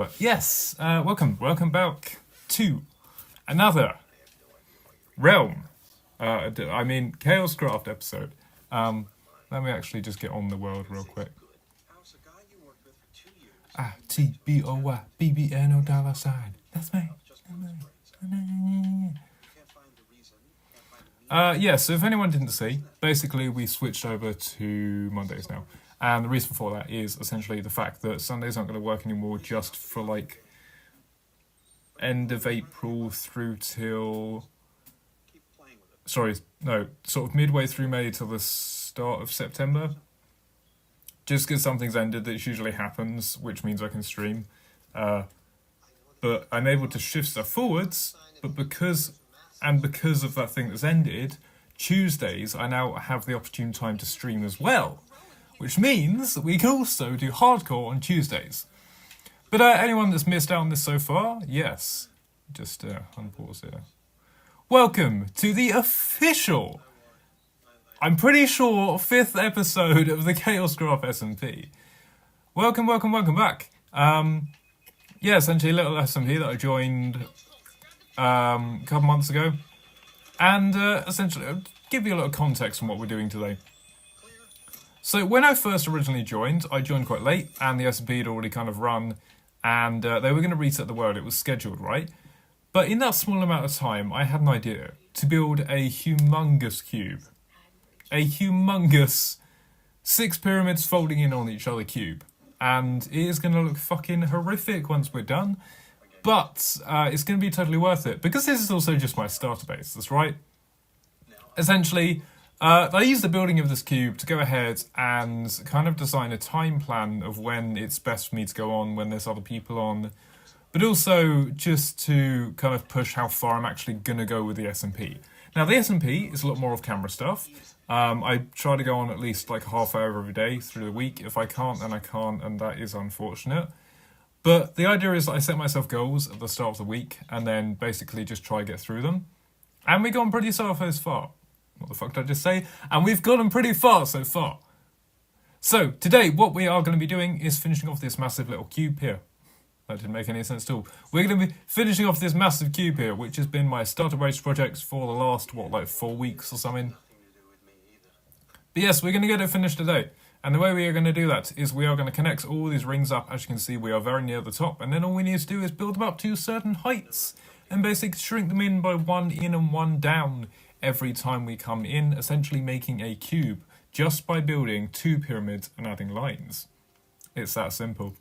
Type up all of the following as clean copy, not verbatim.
But yes, welcome back to another realm. ChaosCRAFT episode. Let me actually just get on the world real quick. TBOYBBNO $sign. That's me. So if anyone didn't see, basically we switched over to Mondays now. And the reason for that is essentially the fact that Sundays aren't going to work anymore just for like end of April through till... sort of midway through May till the start of September. Just because something's ended, that usually happens, which means I can stream. But I'm able to shift stuff forwards, but because of that thing that's ended, Tuesdays I now have the opportune time to stream as well. Which means that we can also do hardcore on Tuesdays. But anyone that's missed out on this so far, yes. Just unpause here. Welcome to the official, I'm pretty sure, 5th episode of the ChaosCRAFT SMP. Welcome back. Essentially a little SMP that I joined a couple months ago. And essentially, I'll give you a little context on what we're doing today. So when I first originally joined, I joined quite late, and the SMP had already kind of run, and they were going to reset the world. It was scheduled, right? But in that small amount of time, I had an idea to build a humongous cube. A humongous 6 pyramids folding in on each other cube. And it is going to look fucking horrific once we're done, but it's going to be totally worth it, because this is also just my starter base, that's right? Essentially... I used the building of this cube to go ahead and kind of design a time plan of when it's best for me to go on, when there's other people on, but also just to kind of push how far I'm actually going to go with the SMP. Now, the SMP is a lot more of camera stuff. I try to go on at least like a half hour every day through the week. If I can't, then I can't, and that is unfortunate. But the idea is that I set myself goals at the start of the week and then basically just try to get through them. And we've gone pretty so far. What the fuck did I just say? And we've gotten pretty far so far. So, today, what we are going to be doing is finishing off this massive little cube here. That didn't make any sense at all. We're going to be finishing off this massive cube here, which has been my starter base projects for the last, 4 weeks or something. But yes, we're going to get it finished today. And the way we are going to do that is we are going to connect all these rings up. As you can see, we are very near the top. And then all we need to do is build them up to certain heights. And basically shrink them in by 1 in and 1 down. Every time we come in, essentially making a cube just by building 2 pyramids and adding lines. It's that simple.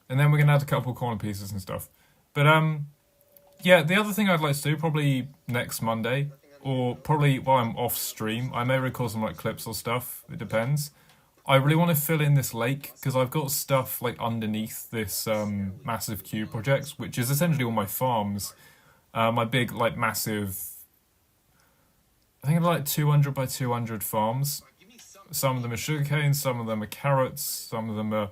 And then we're going to add a couple of corner pieces and stuff. But the other thing I'd like to do, probably next Monday, or probably while I'm off stream, I may record some like clips or stuff, it depends. I really want to fill in this lake, because I've got stuff like underneath this massive cube project, which is essentially all my farms. My big, like, massive... I think they're like 200 by 200 farms. Some of them are sugarcane, some of them are carrots, some of them are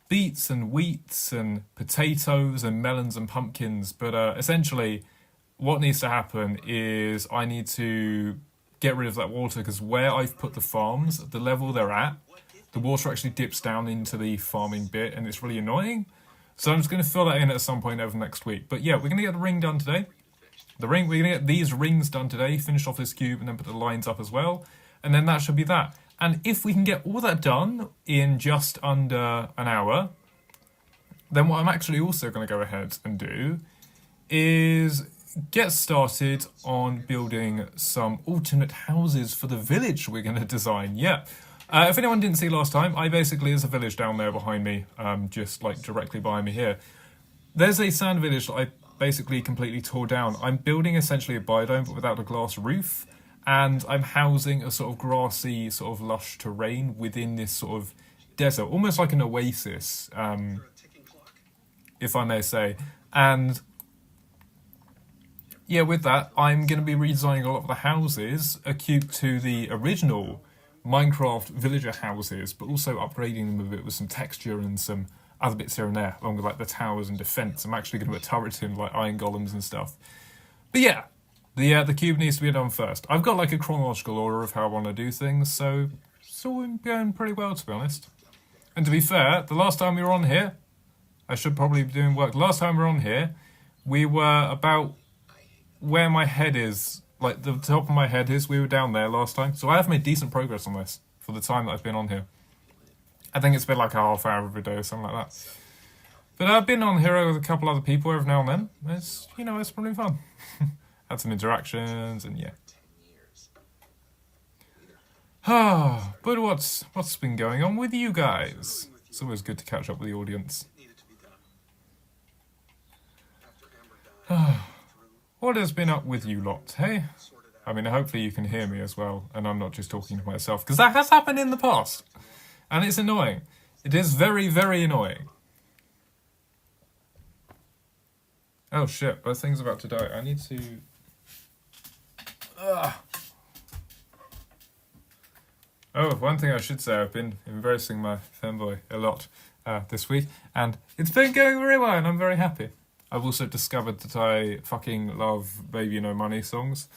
beets and wheats and potatoes and melons and pumpkins. But essentially, what needs to happen is I need to get rid of that water, because where I've put the farms, the level they're at, the water actually dips down into the farming bit, and it's really annoying. So I'm just going to fill that in at some point over next week. But yeah, we're going to get the ring done today. We're going to get these rings done today, finish off this cube, and then put the lines up as well. And then that should be that. And if we can get all that done in just under an hour, then what I'm actually also going to go ahead and do is get started on building some alternate houses for the village we're going to design. Yeah. If anyone didn't see last time, there's a village down there behind me, just like directly behind me here. There's a sand village that I basically completely tore down. I'm building essentially a biodome but without a glass roof, and I'm housing a sort of grassy, sort of lush terrain within this sort of desert, almost like an oasis, if I may say. And yeah, with that, I'm going to be redesigning a lot of the houses acute to the original Minecraft villager houses, but also upgrading them a bit with some texture and some other bits here and there, along with like the towers and defence. I'm actually going to put turrets in, like iron golems and stuff. But yeah, the cube needs to be done first. I've got like a chronological order of how I want to do things, so it's all going pretty well, to be honest. And to be fair, the last time we were on here, I should probably be doing work. Last time we were on here, we were about where my head is, like the top of my head is. We were down there last time. So I have made decent progress on this for the time that I've been on here. I think it's been like a half hour every day or something like that. But I've been on here with a couple other people every now and then. It's, you know, it's probably fun. Had some interactions and yeah. But what's been going on with you guys? It's always good to catch up with the audience. What has been up with you lot, hey? I mean, hopefully you can hear me as well, and I'm not just talking to myself, because that has happened in the past. And it's annoying. It is very, very annoying. Oh shit, that thing's about to die. I need to... Oh, one thing I should say, I've been embarrassing my fanboy a lot this week, and it's been going very well, and I'm very happy. I've also discovered that I fucking love Baby No Money songs.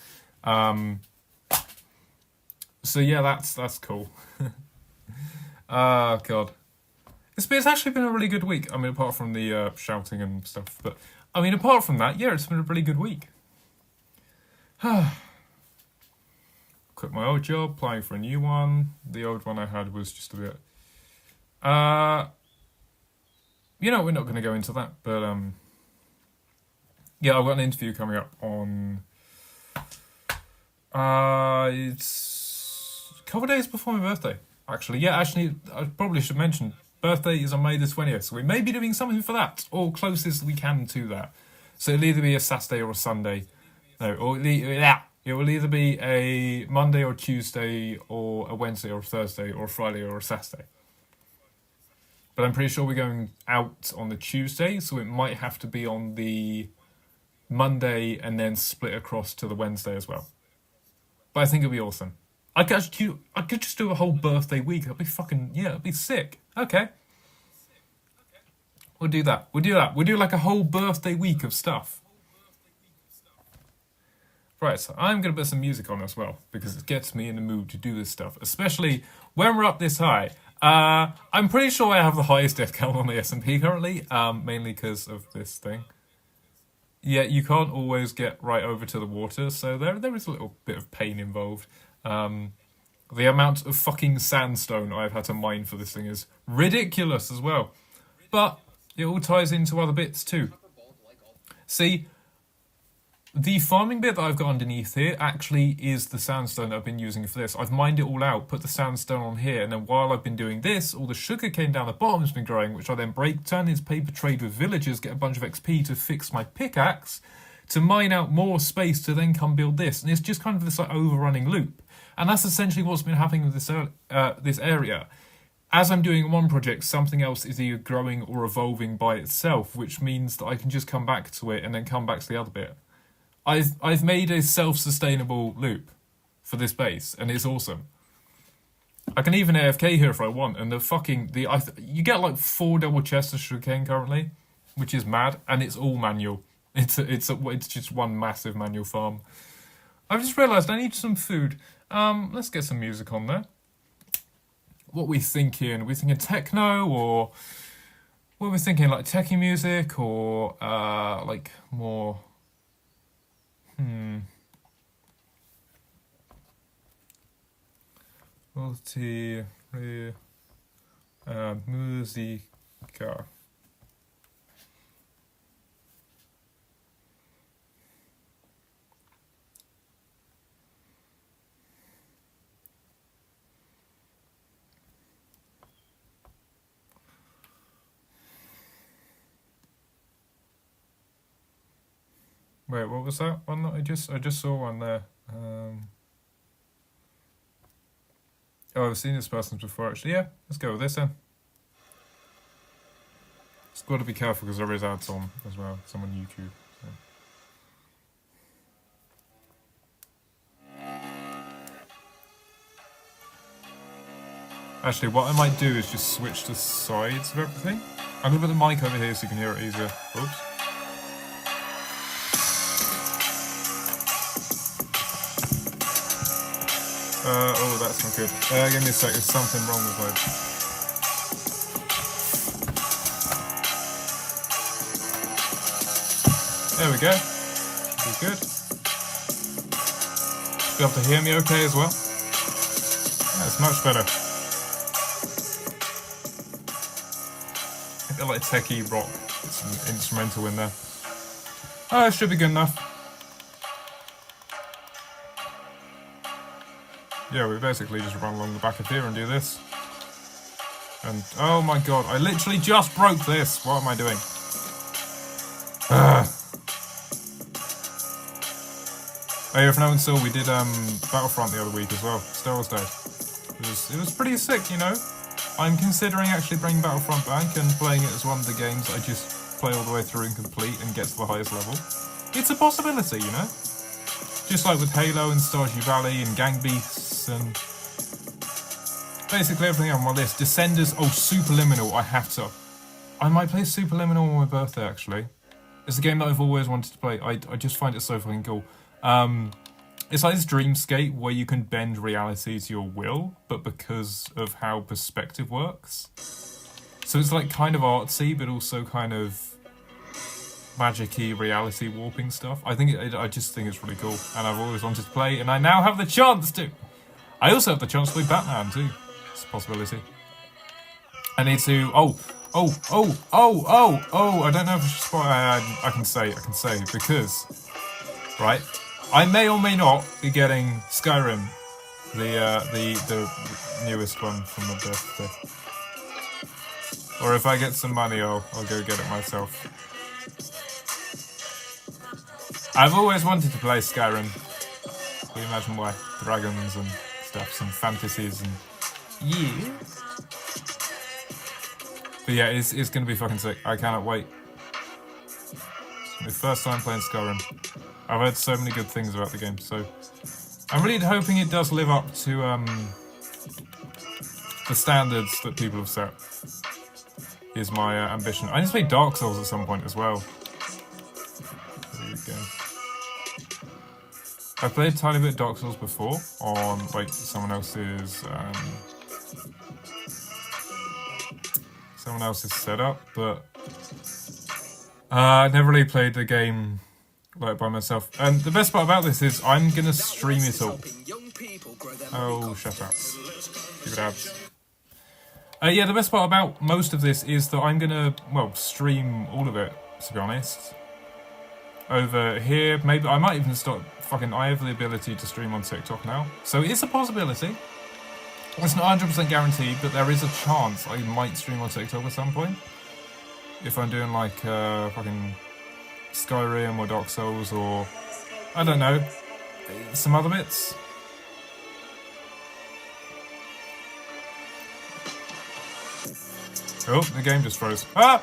So yeah, that's cool. Oh, God. It's actually been a really good week. I mean, apart from the shouting and stuff. But, I mean, apart from that, yeah, it's been a really good week. Quit my old job, applying for a new one. The old one I had was just a bit... you know, we're not going to go into that. But, yeah, I've got an interview coming up on... it's a couple of days before my birthday. Actually, I probably should mention, birthday is on May the 20th, so we may be doing something for that, or closest we can to that. So it'll either be a Saturday or a Sunday. No, or it will either be a Monday or Tuesday, or a Wednesday or a Thursday, or a Friday or a Saturday. But I'm pretty sure we're going out on the Tuesday, so it might have to be on the Monday and then split across to the Wednesday as well. But I think it'll be awesome. I could just do a whole birthday week. That'd be fucking, yeah, it'd be sick. Okay. We'll do that. We'll do like a whole birthday week of stuff. Right, so I'm going to put some music on as well, because it gets me in the mood to do this stuff, especially when we're up this high. I'm pretty sure I have the highest death count on the S&P currently, mainly because of this thing. Yeah, you can't always get right over to the water, so there is a little bit of pain involved. The amount of fucking sandstone I've had to mine for this thing is ridiculous as well. But it all ties into other bits too. See, the farming bit that I've got underneath here actually is the sandstone that I've been using for this. I've mined it all out, put the sandstone on here, and then while I've been doing this, all the sugar cane down the bottom has been growing, which I then break, turn into paper trade with villagers, get a bunch of XP to fix my pickaxe, to mine out more space to then come build this. And it's just kind of this like overrunning loop. And that's essentially what's been happening with this area. As I'm doing one project, something else is either growing or evolving by itself, which means that I can just come back to it and then come back to the other bit. I've made a self-sustainable loop for this base, and it's awesome. I can even AFK here if I want, and you get like 4 double chests of sugarcane currently, which is mad, and it's all manual. It's just one massive manual farm. I've just realised I need some food. Let's get some music on there. What are we thinking? Are we thinking techno, or what are we thinking? Like techie music, or like more? Musica. Wait, what was that one that I just saw one there? Oh, I've seen this person's before actually. Yeah, let's go with this then. Just got to be careful because there is ads on as well. Some on YouTube. So. Actually, what I might do is just switch the sides of everything. I'm gonna put the mic over here so you can hear it easier. Oops. Oh, that's not good. Give me a sec, there's something wrong with There we go. Be good. Be able to hear me okay as well. That's much better. A bit like techie rock. Some instrumental in there. Oh, it should be good enough. Yeah, we basically just run along the back of here and do this. And, oh my god, I literally just broke this! What am I doing? Oh yeah, if no one saw, we did Battlefront the other week as well. Star Wars Day. It was pretty sick, you know? I'm considering actually bringing Battlefront back and playing it as one of the games I just play all the way through and complete and get to the highest level. It's a possibility, you know? Just like with Halo and Stardew Valley and Gang Beasts and basically everything on my list. Descenders, oh, Superliminal, I might play Superliminal on my birthday, actually. It's a game that I've always wanted to play. I just find it so fucking cool. It's like this dreamscape where you can bend reality to your will, but because of how perspective works. So it's like kind of artsy, but also kind of magic-y reality warping stuff. I just think it's really cool, and I've always wanted to play, and I now have the chance to. I also have the chance to play Batman too. It's a possibility. I need to. I don't know if I should spoil. I can say because, right. I may or may not be getting Skyrim, the newest one from my birthday. Or if I get some money, I'll go get it myself. I've always wanted to play Skyrim. Can you imagine why? Dragons and stuff, some fantasies and yeah. But yeah, it's going to be fucking sick. I cannot wait. It's my first time playing Skyrim. I've heard so many good things about the game, so I'm really hoping it does live up to the standards that people have set. Is my ambition. I need to play Dark Souls at some point as well. There you go. I played a tiny bit of Dark Souls before on like someone else's setup, but I never really played the game like by myself. And the best part about this is I'm gonna stream it all. Oh, shut up. Stupid ads. Yeah, the best part about most of this is that I'm gonna, well, stream all of it, to be honest. Over here, maybe I might even start I have the ability to stream on TikTok now. So it's a possibility. It's not 100% guaranteed, but there is a chance I might stream on TikTok at some point. If I'm doing like fucking Skyrim or Dark Souls or, I don't know, some other bits. Oh, the game just froze. Ah!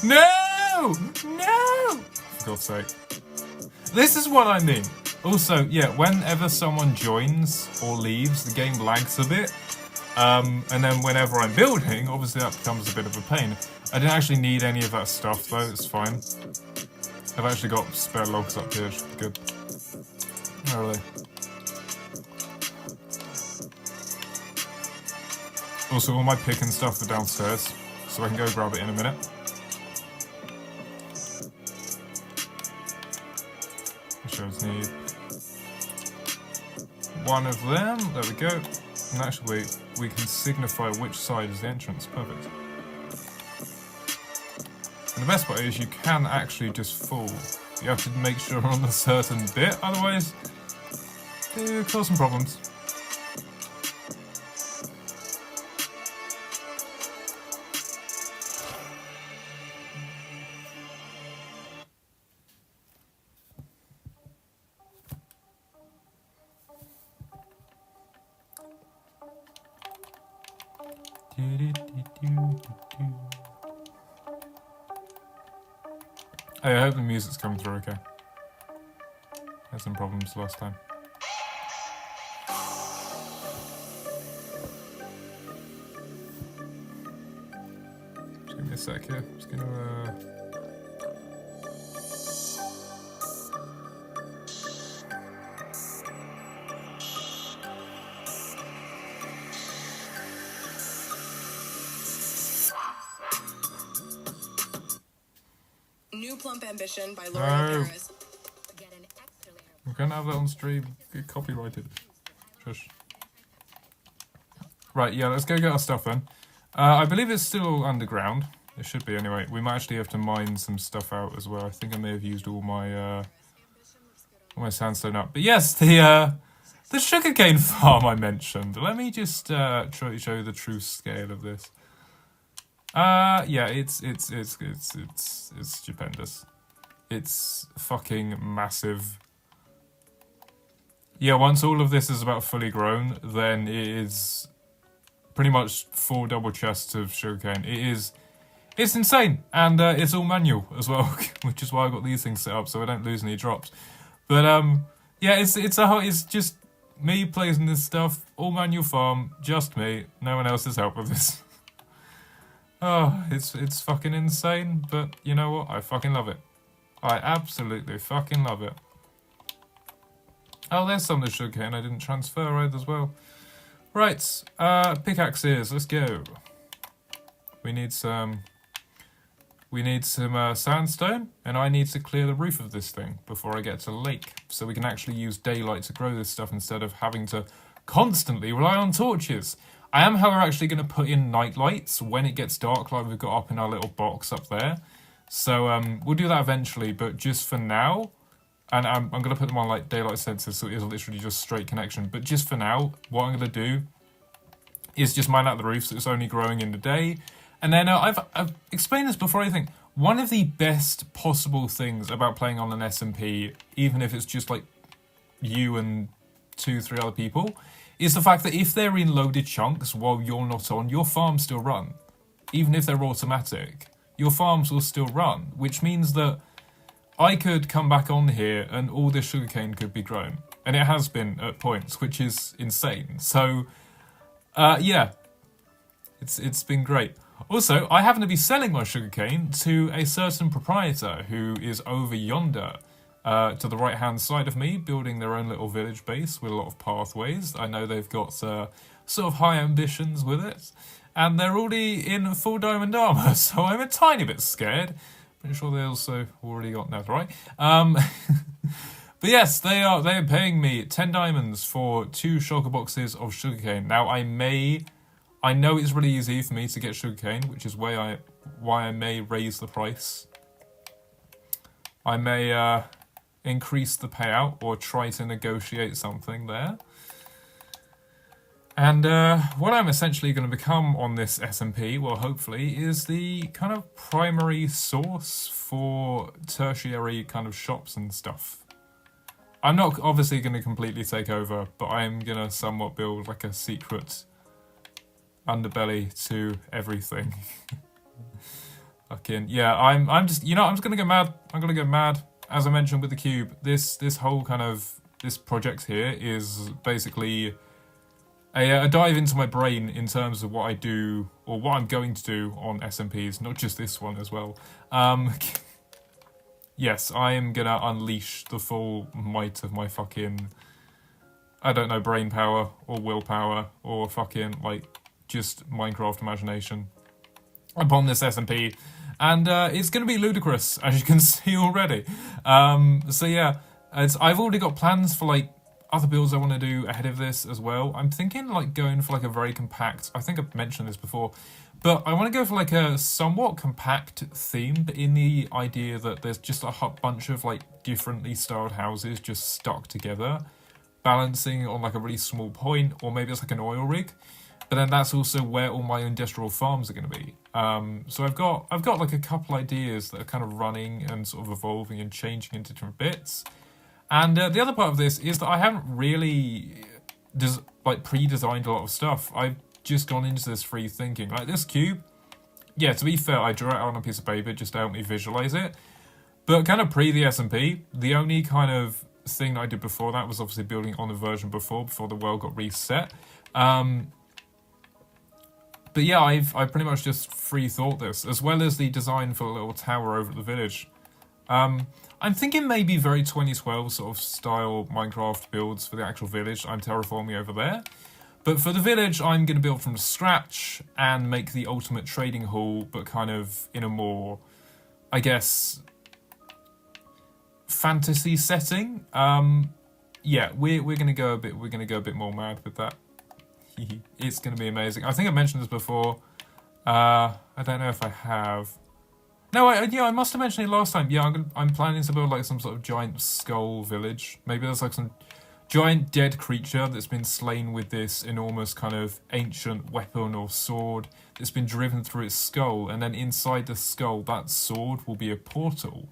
No! No! For God's sake. This is what I mean. Also, yeah, whenever someone joins or leaves, the game lags a bit. And then whenever I'm building, obviously that becomes a bit of a pain. I didn't actually need any of that stuff though, it's fine. I've actually got spare logs up here, should be good. Where are they? Also, all my pick and stuff are downstairs, so I can go grab it in a minute. I just need one of them, there we go. And actually, we can signify which side is the entrance, perfect. And the best part is you can actually just fall. You have to make sure you're on a certain bit, otherwise it will cause some problems. Hey, I hope the music's coming through okay. Had some problems last time. Just give me a sec here. Just gonna New Plump Ambition by No. L'Oreal Paris. We can't have that on stream. Get copyrighted. Shush. Right, yeah, let's go get our stuff then. I believe it's still underground. It should be anyway. We might actually have to mine some stuff out as well. I think I may have used all my sandstone up. But yes, the sugarcane farm I mentioned. Let me just show you the true scale of this. Yeah, it's stupendous. It's fucking massive. Yeah, once all of this is about fully grown, then it is pretty much 4 double chests of sugarcane. It's insane, and it's all manual as well, which is why I got these things set up so I don't lose any drops. But yeah, it's just me placing this stuff, all manual farm, just me, no one else's help with this. Oh, it's fucking insane, but you know what? I fucking love it. I absolutely fucking love it. Oh, there's some of the sugarcane I didn't transfer either as well. Right, pickaxes, let's go. We need some sandstone, and I need to clear the roof of this thing before I get to the lake, so we can actually use daylight to grow this stuff instead of having to constantly rely on torches. I am, however, actually going to put in night lights when it gets dark, like we've got up in our little box up there. So we'll do that eventually, but just for now, and I'm going to put them on like daylight sensors, so it is literally just straight connection. But just for now, what I'm going to do is just mine out the roof so it's only growing in the day. And then I've explained this before, I think. One of the best possible things about playing on an SMP, even if it's just like you and 2-3 other people, is the fact that if they're in loaded chunks while you're not on, your farms still run. Even if they're automatic, your farms will still run, which means that I could come back on here and all this sugarcane could be grown. And it has been at points, which is insane. So, yeah, it's been great. Also, I happen to be selling my sugarcane to a certain proprietor who is over yonder, to the right-hand side of me, building their own little village base with a lot of pathways. I know they've got sort of high ambitions with it. And they're already in full diamond armour, so I'm a tiny bit scared. Pretty sure they also already got netherite. But yes, they're paying me 10 diamonds for 2 shulker boxes of sugarcane. Now, I know it's really easy for me to get sugarcane, which is why I may raise the price. I may increase the payout or try to negotiate something there. And what I'm essentially going to become on this SMP, well, hopefully, is the kind of primary source for tertiary kind of shops and stuff. I'm not obviously going to completely take over, but I'm going to somewhat build like a secret underbelly to everything. Fucking yeah, I'm just, you know, I'm just gonna go mad. I'm gonna go mad. As I mentioned with the cube, this whole kind of this project here is basically a dive into my brain in terms of what I do or what I'm going to do on SMPs, not just this one as well. Yes, I am gonna unleash the full might of my fucking, I don't know, brain power or willpower or fucking like just Minecraft imagination upon this SMP, and it's going to be ludicrous, as you can see already. So yeah, I've already got plans for like other builds I want to do ahead of this as well. I'm thinking like going for like a very compact, I think I've mentioned this before, but I want to go for like a somewhat compact theme, but in the idea that there's just a bunch of like differently styled houses just stuck together, balancing on like a really small point, or maybe it's like an oil rig. But then that's also where all my industrial farms are going to be. So I've got like a couple ideas that are kind of running and sort of evolving and changing into different bits. And the other part of this is that I haven't really pre-designed a lot of stuff. I've just gone into this free thinking. Like this cube, yeah, to be fair, I drew it out on a piece of paper just to help me visualize it. But kind of pre the SMP, the only kind of thing that I did before that was obviously building on the version before the world got reset. But yeah, I pretty much just free thought this, as well as the design for a little tower over at the village. I'm thinking maybe very 2012 sort of style Minecraft builds for the actual village. I'm terraforming over there. But for the village, I'm going to build from scratch and make the ultimate trading hall, but kind of in a more, I guess, fantasy setting, yeah, we're gonna go a bit more mad with that. It's gonna be amazing. I think I mentioned this before. I don't know if I have. No, I must have mentioned it last time. Yeah, I'm planning to build like some sort of giant skull village. Maybe there's like some giant dead creature that's been slain with this enormous kind of ancient weapon or sword that's been driven through its skull, and then inside the skull, that sword will be a portal.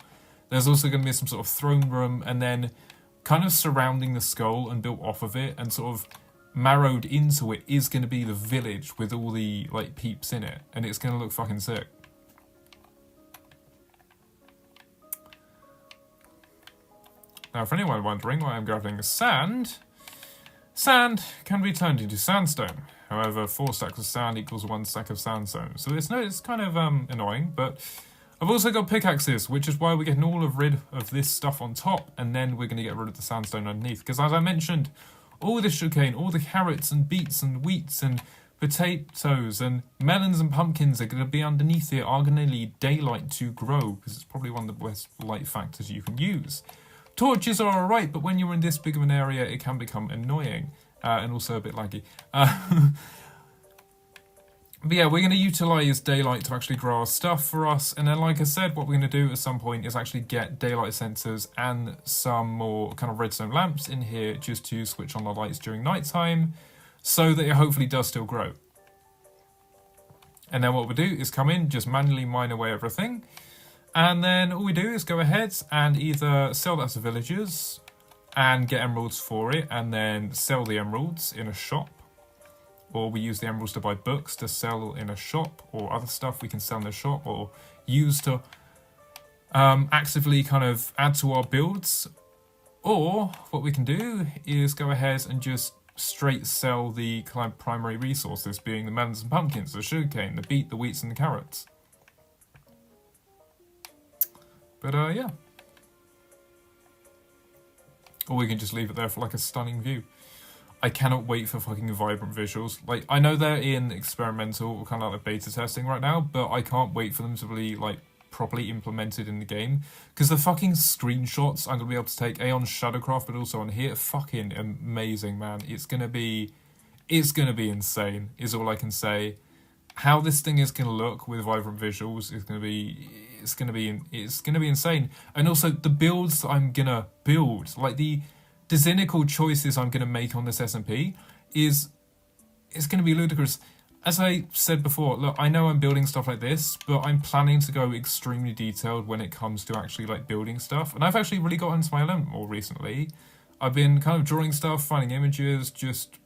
There's also going to be some sort of throne room, and then kind of surrounding the skull and built off of it and sort of marrowed into it is going to be the village with all the like peeps in it, and it's going to look fucking sick. Now, for anyone wondering why I'm grabbing sand, sand can be turned into sandstone. However, 4 stacks of sand equals 1 stack of sandstone. So it's kind of annoying, but I've also got pickaxes, which is why we're getting rid of this stuff on top, and then we're going to get rid of the sandstone underneath. Because as I mentioned, all the sugarcane, all the carrots and beets and wheats and potatoes and melons and pumpkins are going to be underneath it, are going to need daylight to grow, because it's probably one of the best light factors you can use. Torches are alright, but when you're in this big of an area, it can become annoying, and also a bit laggy. But yeah, we're going to utilise daylight to actually grow our stuff for us, and then like I said, what we're going to do at some point is actually get daylight sensors and some more kind of redstone lamps in here just to switch on the lights during nighttime, so that it hopefully does still grow. And then what we'll do is come in, just manually mine away everything, and then all we do is go ahead and either sell that to villagers and get emeralds for it, and then sell the emeralds in a shop. Or we use the emeralds to buy books to sell in a shop, or other stuff we can sell in a shop, or use to actively kind of add to our builds. Or what we can do is go ahead and just straight sell the kind of primary resources, being the melons and pumpkins, the sugarcane, the beet, the wheats, and the carrots. But yeah. Or we can just leave it there for like a stunning view. I cannot wait for fucking vibrant visuals. Like, I know they're in experimental, kind of like beta testing right now, but I can't wait for them to be like properly implemented in the game. Because the fucking screenshots I'm going to be able to take, on ChaosCRAFT, but also on here, fucking amazing, man. It's going to be insane, is all I can say. How this thing is going to look with vibrant visuals is going to be, it's going to be insane. And also the builds that I'm going to build, like the cynical choices I'm going to make on this SMP it's going to be ludicrous. As I said before, look, I know I'm building stuff like this, but I'm planning to go extremely detailed when it comes to actually like building stuff. And I've actually really got into my element more recently. I've been kind of drawing stuff, finding images, just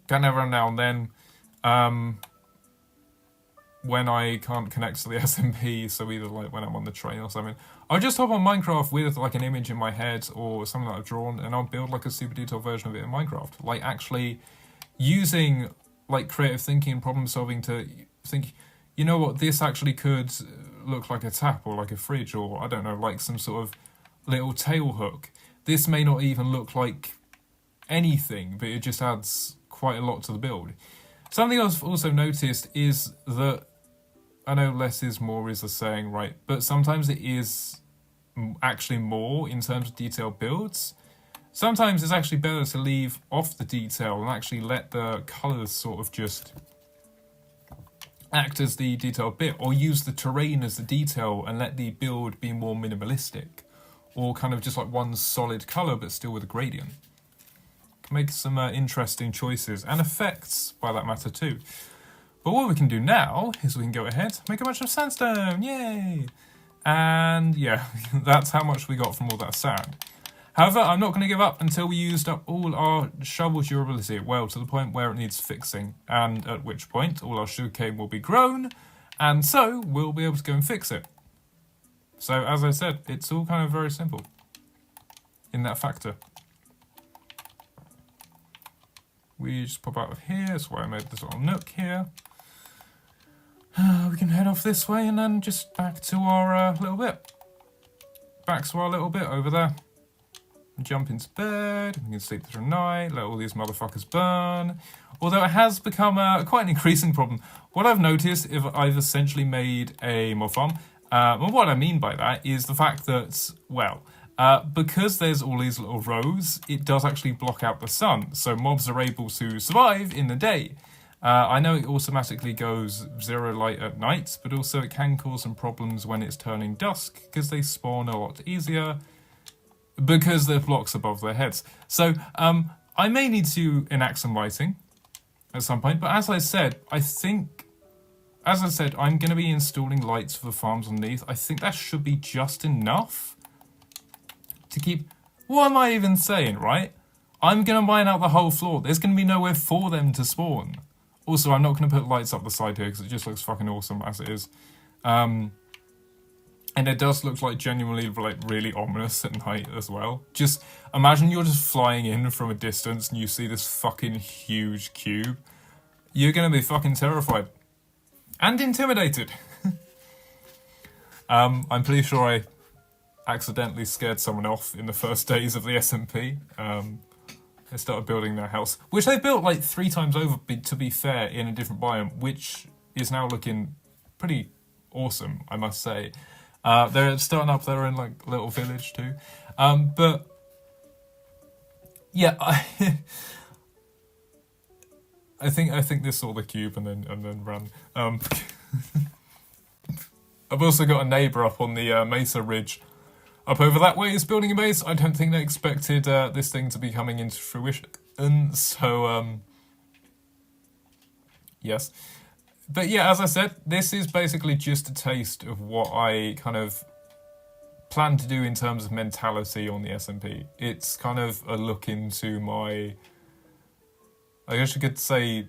going every now and then. When I can't connect to the SMP, so either like when I'm on the train or something, I'll just hop on Minecraft with like an image in my head or something that I've drawn, and I'll build like a super detailed version of it in Minecraft. Like actually using like creative thinking and problem solving to think, you know what, this actually could look like a tap or like a fridge, or I don't know, like some sort of little tail hook. This may not even look like anything, but it just adds quite a lot to the build. Something I've also noticed is that, I know less is more is the saying, right? But sometimes it is actually more in terms of detailed builds. Sometimes it's actually better to leave off the detail and actually let the colours sort of just act as the detailed bit, or use the terrain as the detail and let the build be more minimalistic, or kind of just like one solid colour but still with a gradient. Can make some interesting choices and effects by that matter too. But what we can do now is we can go ahead, make a bunch of sandstone, yay! And yeah, that's how much we got from all that sand. However, I'm not going to give up until we used up all our shovel durability, well, to the point where it needs fixing, and at which point all our sugarcane will be grown, and so we'll be able to go and fix it. So as I said, it's all kind of very simple in that factor. We just pop out of here, that's why I made this little nook here. We can head off this way and then just back to our little bit. Back to our little bit over there. Jump into bed, we can sleep through the night, let all these motherfuckers burn. Although it has become quite an increasing problem. What I've noticed is I've essentially made a mob farm, And what I mean by that is the fact that, well, because there's all these little rows, it does actually block out the sun, so mobs are able to survive in the day. I know it automatically goes 0 light at night, but also it can cause some problems when it's turning dusk, because they spawn a lot easier, because there's blocks above their heads. So, I may need to enact some lighting at some point, but as I said, I'm going to be installing lights for the farms underneath. I think that should be just enough to keep... What am I even saying, right? I'm going to mine out the whole floor. There's going to be nowhere for them to spawn. Also, I'm not going to put lights up the side here because it just looks fucking awesome as it is. And it does look like genuinely like really ominous at night as well. Just imagine you're just flying in from a distance and you see this fucking huge cube. You're going to be fucking terrified. And intimidated. I'm pretty sure I accidentally scared someone off in the first days of the SMP. They started building their house, which they built like 3 times over, to be fair, in a different biome, which is now looking pretty awesome, I must say. They're starting up their own like little village too. But yeah, I think this saw the cube and then ran. I've also got a neighbour up on the Mesa Ridge. Up over that way is building a base. I don't think they expected this thing to be coming into fruition. And so, yes. But yeah, as I said, this is basically just a taste of what I kind of plan to do in terms of mentality on the SMP. It's kind of a look into my, I guess you could say,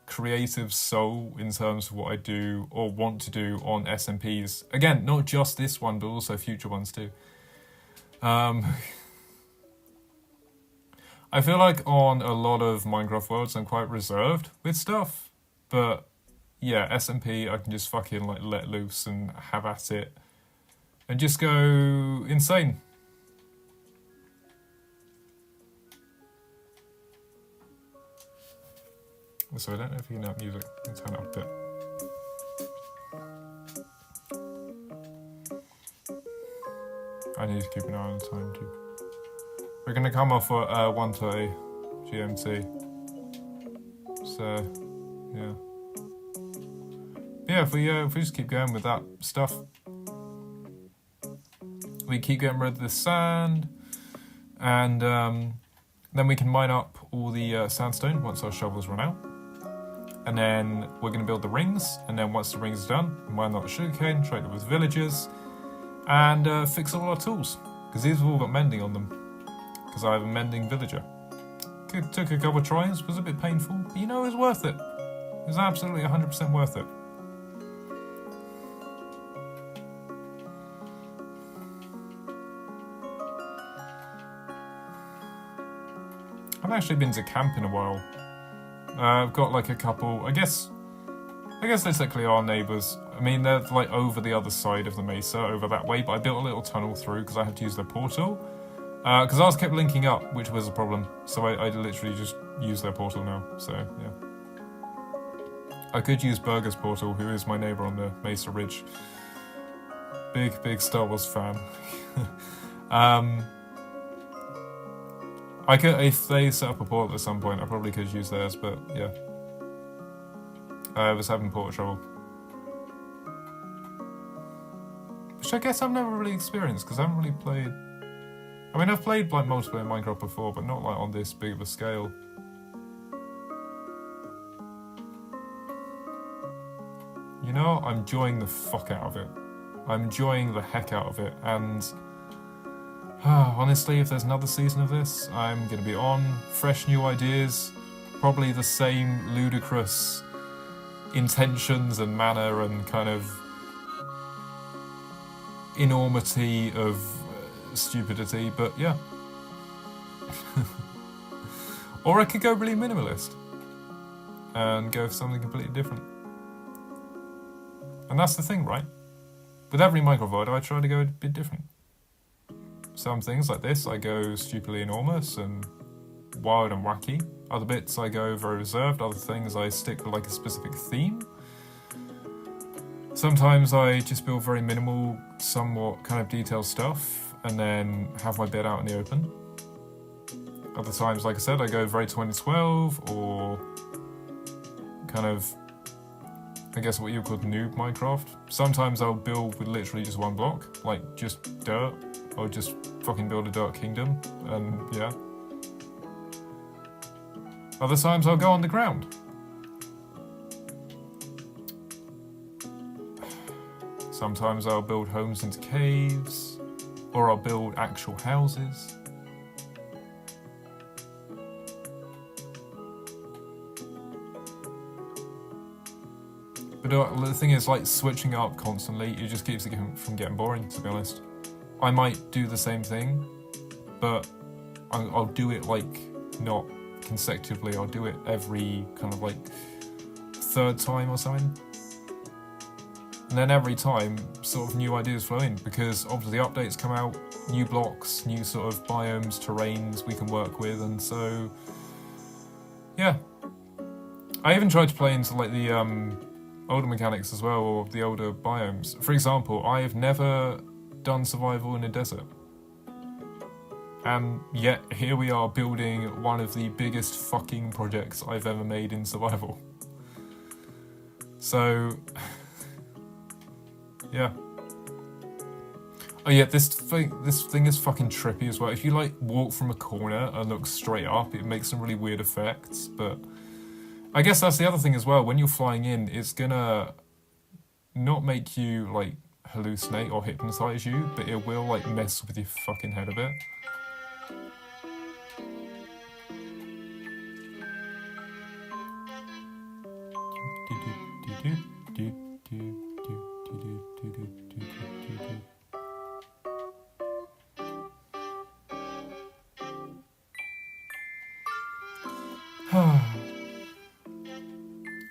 creative soul in terms of what I do or want to do on SMPs. Again, not just this one, but also future ones too. I feel like on a lot of Minecraft worlds, I'm quite reserved with stuff. But yeah, SMP, I can just fucking like let loose and have at it and just go insane. So I don't know if you can have music. I'll turn it up a bit. I need to keep an eye on the time too. We're going to come off at 1:30 GMT. So, yeah. Yeah, if we just keep going with that stuff. We keep getting rid of the sand. And then we can mine up all the sandstone once our shovels run out. And then we're going to build the rings, and then once the rings are done, mine out the sugarcane, trade it with villagers, and fix all our tools. Because these have all got mending on them. Because I have a mending villager. Took a couple of tries, was a bit painful, but you know, it was worth it. It was absolutely 100% worth it. I haven't actually been to camp in a while. I've got like a couple, I guess they're technically our neighbours. I mean, they're like over the other side of the mesa, over that way, but I built a little tunnel through because I had to use their portal. Because ours kept linking up, which was a problem. So I literally just use their portal now, so yeah. I could use Burger's portal, who is my neighbour on the Mesa Ridge. Big Star Wars fan. I could, if they set up a portal at some point, I probably could use theirs, but yeah. I was having portal trouble. Which I guess I've never really experienced, because I haven't really played... I mean, I've played like multiplayer Minecraft before, but not like on this big of a scale. You know, I'm enjoying the fuck out of it. I'm enjoying the heck out of it, and... honestly, if there's another season of this, I'm going to be on, fresh new ideas, probably the same ludicrous intentions and manner and kind of enormity of stupidity, but yeah. Or I could go really minimalist and go for something completely different. And that's the thing, right? With every Minecraft VOD, I try to go a bit different. Some things like this, I go stupidly enormous and wild and wacky. Other bits, I go very reserved. Other things, I stick with like a specific theme. Sometimes I just build very minimal, somewhat kind of detailed stuff, and then have my bed out in the open. Other times, like I said, I go very 2012, or kind of, I guess what you would call noob Minecraft. Sometimes I'll build with literally just one block, like just dirt, or just fucking build a dirt kingdom, and yeah. Other times I'll go on the ground. Sometimes I'll build homes into caves, or I'll build actual houses. But the thing is, like, switching it up constantly, it just keeps it from getting boring, to be honest. I might do the same thing, but I'll do it, like, not consecutively. I'll do it every kind of, like, third time or something. And then every time, sort of new ideas flow in, because obviously updates come out, new blocks, new sort of biomes, terrains we can work with, and so, yeah. I even tried to play into, like, the older mechanics as well, or the older biomes. For example, I have never done survival in a desert. And yet, here we are building one of the biggest fucking projects I've ever made in survival. So... yeah. Oh yeah, this thing is fucking trippy as well. If you like walk from a corner and look straight up, it makes some really weird effects, but I guess that's the other thing as well. When you're flying in, it's gonna not make you like hallucinate or hypnotize you, but it will like mess with your fucking head a bit.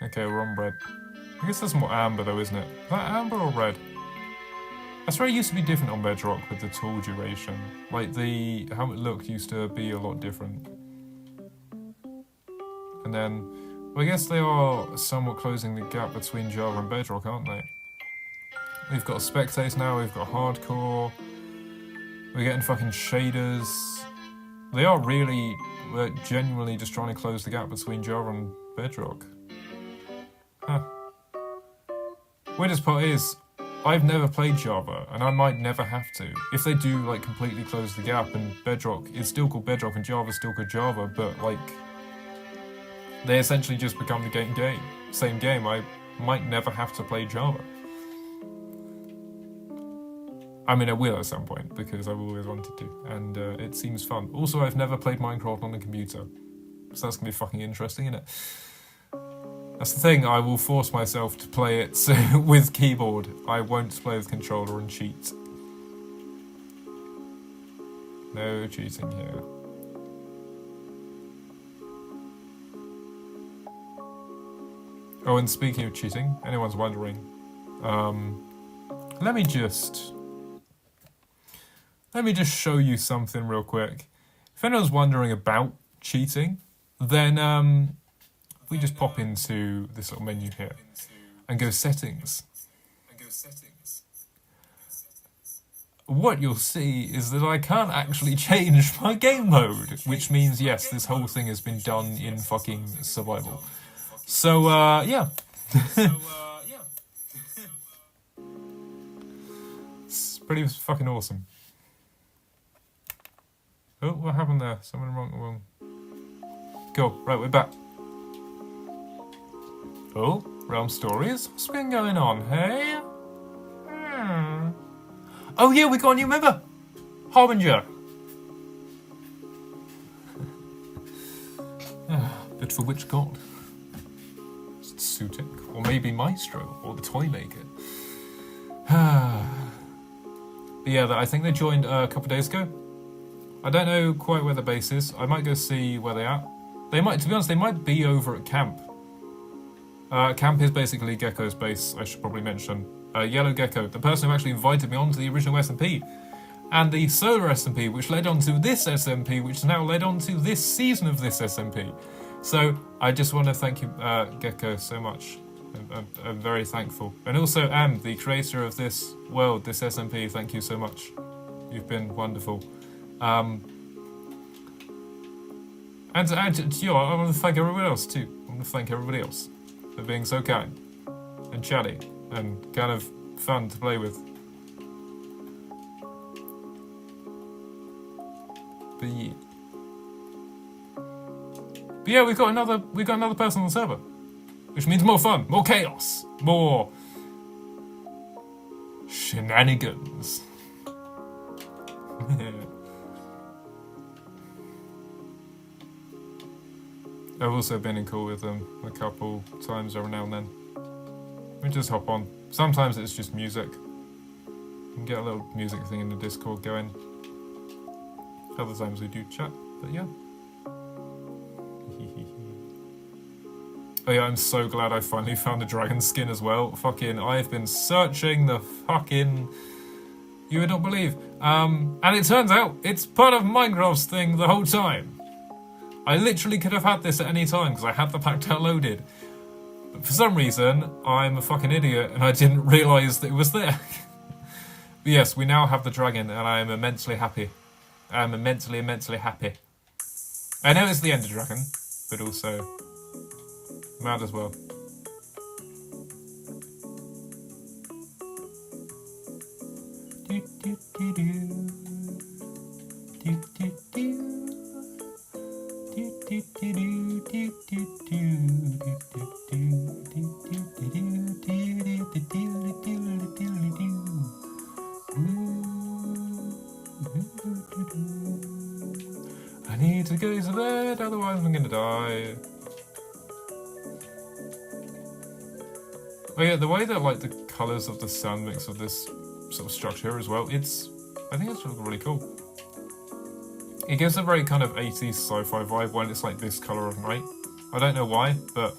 Okay, we're on red. I guess that's more amber though, isn't it? Is that amber or red? I swear it used to be different on Bedrock with the tool duration. Like how it looked used to be a lot different. And then, well, I guess they are somewhat closing the gap between Java and Bedrock, aren't they? We've got spectators now, we've got hardcore, we're getting fucking shaders. They are really, genuinely just trying to close the gap between Java and Bedrock. Huh. Weirdest part is, I've never played Java, and I might never have to. If they do, like, completely close the gap, and Bedrock is still called Bedrock and Java's still called Java, but, like, they essentially just become the same game, I might never have to play Java. I mean, I will at some point, because I've always wanted to, and it seems fun. Also, I've never played Minecraft on a computer, so that's gonna be fucking interesting, isn't it? That's the thing, I will force myself to play it with keyboard. I won't play with controller and cheat. No cheating here. Oh, and speaking of cheating, anyone's wondering, let me just show you something real quick. If anyone's wondering about cheating, then we just pop into this little menu here and go settings. What you'll see is that I can't actually change my game mode, which means, yes, this whole thing has been done in fucking survival. So, yeah. It's pretty fucking awesome. Oh, what happened there? Something wrong. Cool, right, we're back. Oh, Realm Stories? What's been going on, hey? Oh yeah, we got a new member! Harbinger! But for which god? Is it Sutek? Or maybe Maestro? Or the Toy Maker? But yeah, I think they joined a couple of days ago. I don't know quite where the base is. I might go see where they're at. They might, to be honest, they might be over at camp. Camp is basically Gecko's base, I should probably mention. Yellow Gecko, the person who actually invited me onto the original SMP. And the solar SMP, which led on to this SMP, which now led on to this season of this SMP. So, I just want to thank you, Gecko, so much. I'm very thankful. And also the creator of this world, this SMP, thank you so much. You've been wonderful. And you know, I want to thank everybody else too. I want to thank everybody else for being so kind and chatty and kind of fun to play with. But yeah, we got another person on the server, which means more fun, more chaos, more shenanigans. I've also been in call with them a couple times every now and then. We just hop on. Sometimes it's just music. You can get a little music thing in the Discord going. Other times we do chat, but yeah. Oh yeah, I'm so glad I finally found the dragon skin as well. Fucking, I've been searching the fucking... You would not believe. And it turns out it's part of Minecraft's thing the whole time. I literally could have had this at any time because I had the pack downloaded. But for some reason, I'm a fucking idiot and I didn't realise that it was there. But yes, we now have the dragon and I am immensely happy. I'm immensely happy. I know it's the Ender Dragon, but also mad as well. I need to go to bed, otherwise I'm gonna die. Oh yeah, the way that like the colours of the sun mix with this sort of structure as well, I think it's really cool. It gives a very kind of 80s sci-fi vibe when it's like this colour of night. I don't know why, but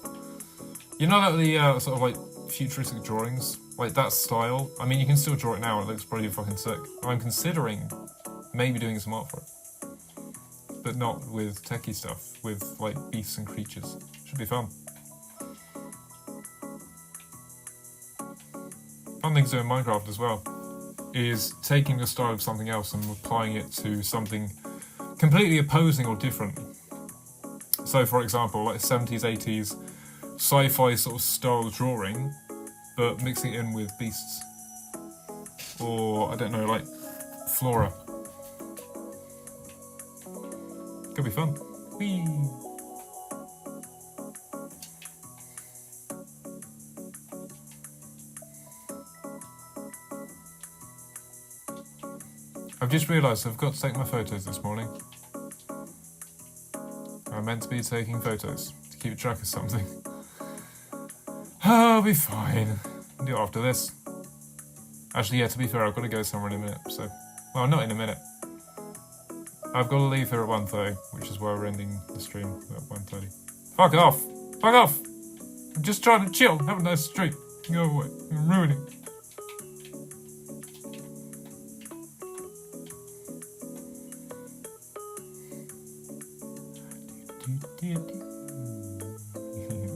you know that the sort of like futuristic drawings, like that style. I mean, you can still draw it now. It looks pretty fucking sick. I'm considering maybe doing some art for it, but not with techie stuff. With like beasts and creatures. Should be fun. Fun thing to do in Minecraft as well is taking the style of something else and applying it to something completely opposing or different. So, for example, like 70s, 80s sci-fi sort of style drawing, but mixing it in with beasts. Or, I don't know, like flora. Could be fun. Whee! I've just realised I've got to take my photos this morning. I'm meant to be taking photos to keep track of something. I'll be fine. I'll do it after this. Actually, yeah, to be fair, I've got to go somewhere in a minute, so... Well, not in a minute. I've got to leave here at 1:30, which is why we're ending the stream at 1:30. Fuck off! Fuck off! I'm just trying to chill, have a nice stream. Go away. You're ruining.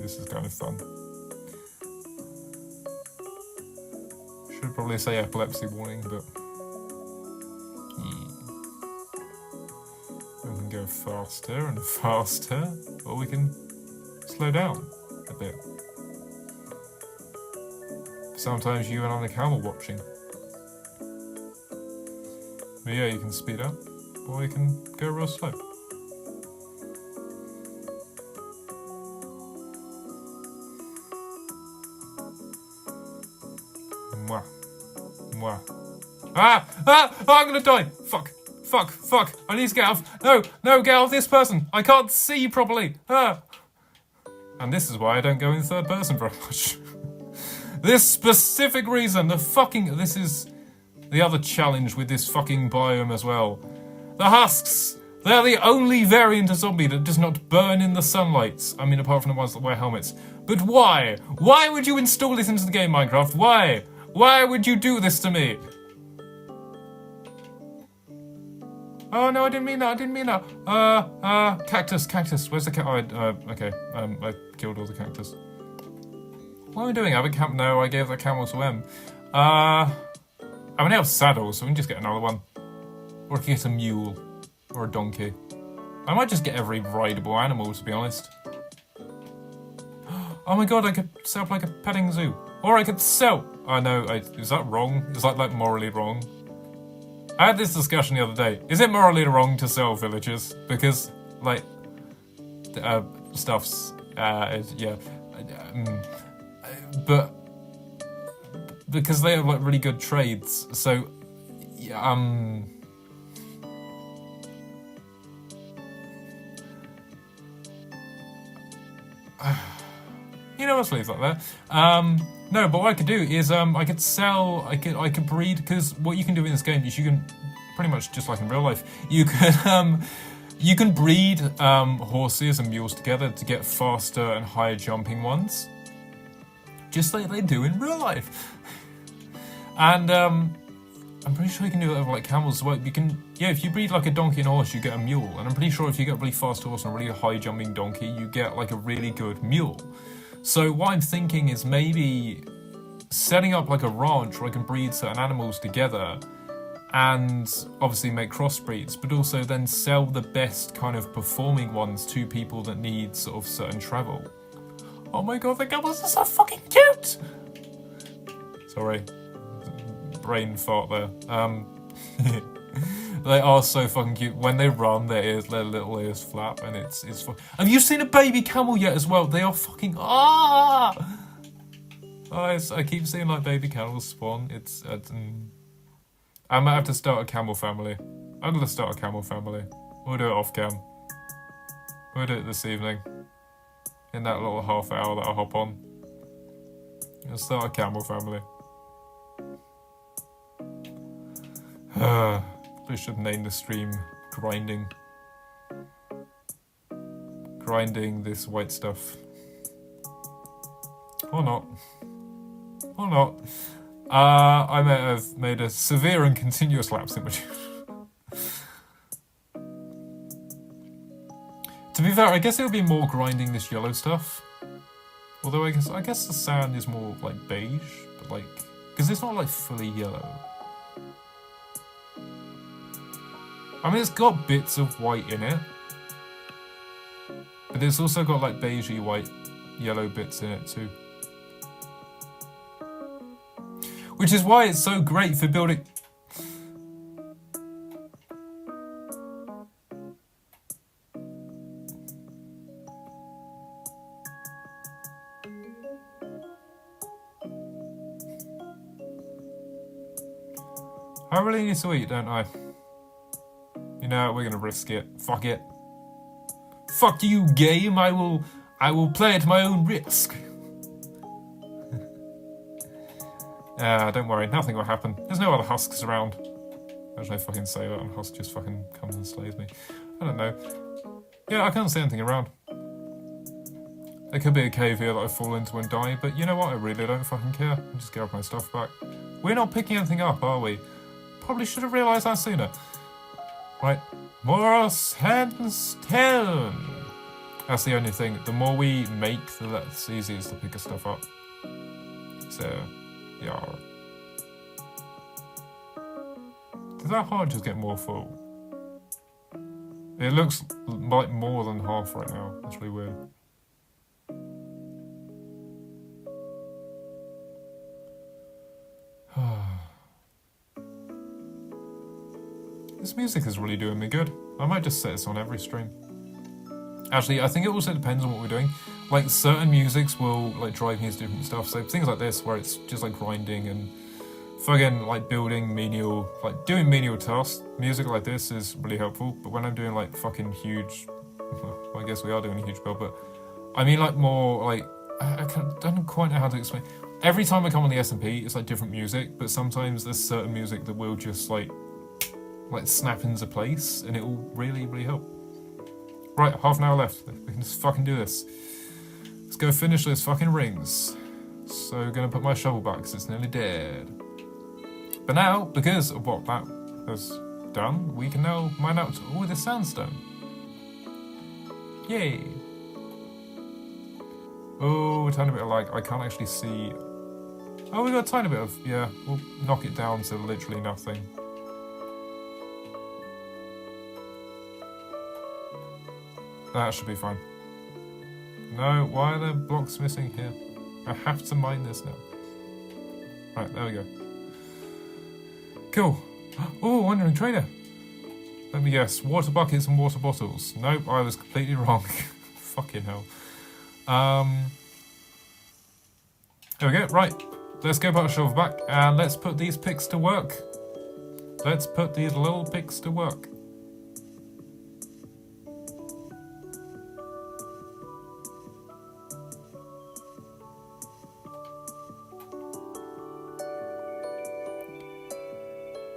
This is kind of fun. Should probably say epilepsy warning, but yeah. We can go faster and faster, or we can slow down a bit. Sometimes you and I'm the camel watching. But yeah, you can speed up, or you can go real slow. Mwah. Mwah. Ah! Ah! Oh, I'm gonna die! Fuck! Fuck! Fuck! I need to get off! No! No! Get off this person! I can't see properly! Ah! And this is why I don't go in third person very much. This specific reason, this is the other challenge with this fucking biome as well. The husks! They're the only variant of zombie that does not burn in the sunlight. I mean, apart from the ones that wear helmets. But why? Why would you install this into the game, Minecraft? Why? Why would you do this to me? Oh no, I didn't mean that, I didn't mean that. Cactus. Where's the cat? Okay, I killed all the cactus. What am I doing? I have a camp. No, I gave that camel to M. I mean, I have saddles, so we can just get another one. Or I can get a mule. Or a donkey. I might just get every rideable animal, to be honest. Oh my god, I could set up like a petting zoo. Or I could sell... I know, is that wrong? Is that like morally wrong? I had this discussion the other day. Is it morally wrong to sell villagers? Because, like, stuff's... yeah. But... Because they have, like, really good trades. So, yeah, you know, let's leave that there. No, but what I could do is I could sell, I could breed, because what you can do in this game is you can, pretty much just like in real life, you can breed horses and mules together to get faster and higher jumping ones, just like they do in real life. And I'm pretty sure you can do it with like camels as well. You can, yeah, if you breed like a donkey and a horse, you get a mule. And I'm pretty sure if you get a really fast horse and a really high jumping donkey, you get like a really good mule. So what I'm thinking is maybe setting up like a ranch where I can breed certain animals together and obviously make crossbreeds, but also then sell the best kind of performing ones to people that need sort of certain travel. Oh my god, the camels are so fucking cute! Sorry. Brain fart there. They are so fucking cute. When they run, their little ears flap, and it's fun. Have you seen a baby camel yet as well? They are fucking I keep seeing like baby camels spawn. I might have to start a camel family. I'm gonna start a camel family. We'll do it off cam. We'll do it this evening. In that little half hour that I'll hop on. I'll start a camel family. We should name the stream grinding. Grinding this white stuff. Or not. Or not. I may have made a severe and continuous lapse in which... To be fair, I guess it would be more grinding this yellow stuff. Although I guess the sand is more like beige, but like... Because it's not like fully yellow. I mean, it's got bits of white in it, but it's also got like beigey white, yellow bits in it too. Which is why it's so great for building... I really need to eat, don't I? You know, we're gonna risk it. Fuck it. Fuck you, game. I will play at my own risk. Don't worry, nothing will happen. There's no other husks around. Imagine I fucking say that and Husk just fucking comes and slays me. I don't know. Yeah, I can't see anything around. There could be a cave here that I fall into and die, but you know what? I really don't fucking care. I'll just get my stuff back. We're not picking anything up, are we? Probably should have realised that sooner. Right, more sandstone. That's the only thing. The more we make, the less easy it is to pick stuff up. So, yeah. Did that heart just get more full? It looks like more than half right now. That's really weird. This music is really doing me good. I might just set this on every stream. Actually, I think it also depends on what we're doing. Like, certain musics will, like, drive me to different stuff. So things like this, where it's just, like, grinding and fucking, like, building menial, like, doing menial tasks. Music like this is really helpful. But when I'm doing, like, fucking huge... Well, I guess we are doing a huge build, but... I mean, like, more, like... I don't quite know how to explain. Every time I come on the SMP, it's, like, different music. But sometimes there's certain music that will just, like snap into place, and it will really, really help. Right, half an hour left. We can just fucking do this. Let's go finish those fucking rings. So, gonna put my shovel back because it's nearly dead. But now, because of what that has done, we can now mine out all this sandstone. Yay! Oh, a tiny bit of light. I can't actually see. Oh, we got a tiny bit of, yeah, we'll knock it down to literally nothing. That should be fine. No, why are there blocks missing here? I have to mine this now. Right, there we go. Cool. Oh, Wandering Trader. Let me guess, water buckets and water bottles. Nope, I was completely wrong. Fucking hell. There we go, right. Let's go put our shovel back and let's put these picks to work. Let's put these little picks to work.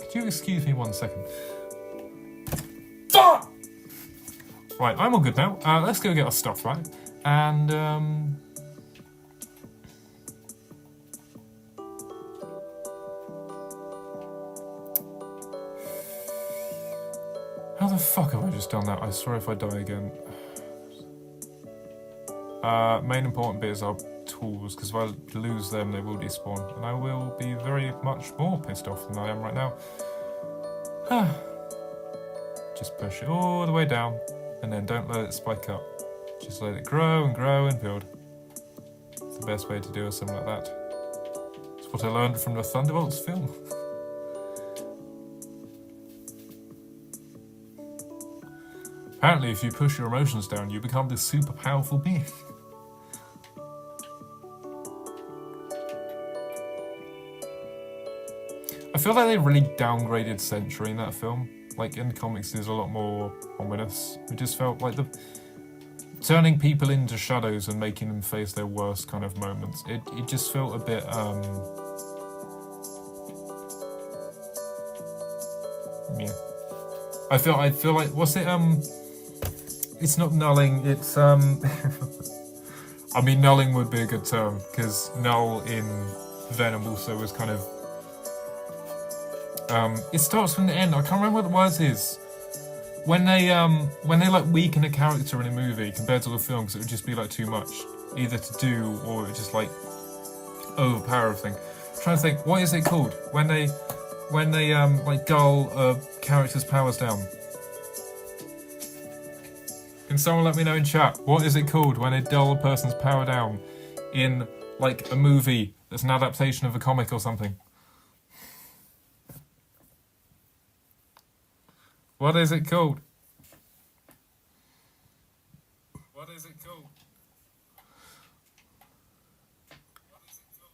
Could you excuse me 1 second? Fuck! Right, I'm all good now. Let's go get our stuff back. And, how the fuck have I just done that? I swear if I die again. Main important bit is our tools, because if I lose them, they will despawn. And I will be very much more pissed off than I am right now. Just push it all the way down, and then don't let it spike up. Just let it grow and grow and build. It's the best way to do something like that. It's what I learned from the Thunderbolts film. Apparently, if you push your emotions down, you become this super powerful being. I feel like they really downgraded Sentry in that film. Like, in the comics, there's a lot more ominous. It just felt like turning people into shadows and making them face their worst kind of moments. It just felt a bit, yeah. I feel like, what's it, it's not nulling, it's, I mean, nulling would be a good term, because null in Venom also was kind of, it starts from the end. I can't remember what the words is. When they like weaken a character in a movie compared to the film, because it would just be like too much, either to do or just like overpower everything. I'm trying to think, what is it called when they like dull a character's powers down? Can someone let me know in chat? What is it called when they dull a person's power down in like a movie that's an adaptation of a comic or something? What is it called? What is it called? What is it called?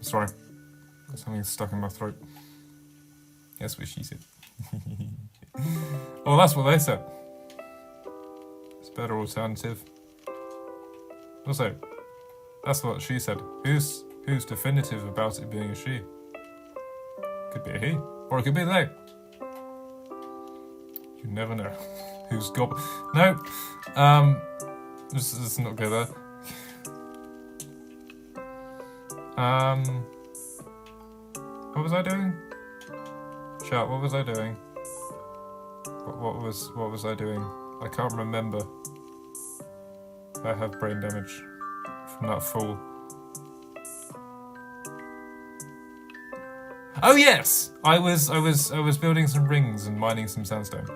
Sorry. Something's stuck in my throat. That's what she said. Well, that's what they said. It's a better alternative. Also, that's what she said. Who's definitive about it being a she? Could be a he, or it could be a they. You never know. Who's got? No. Let's not go there. What was I doing? Chat, what was I doing? What was I doing? I can't remember. I have brain damage from that fall. Oh yes! I was building some rings and mining some sandstone.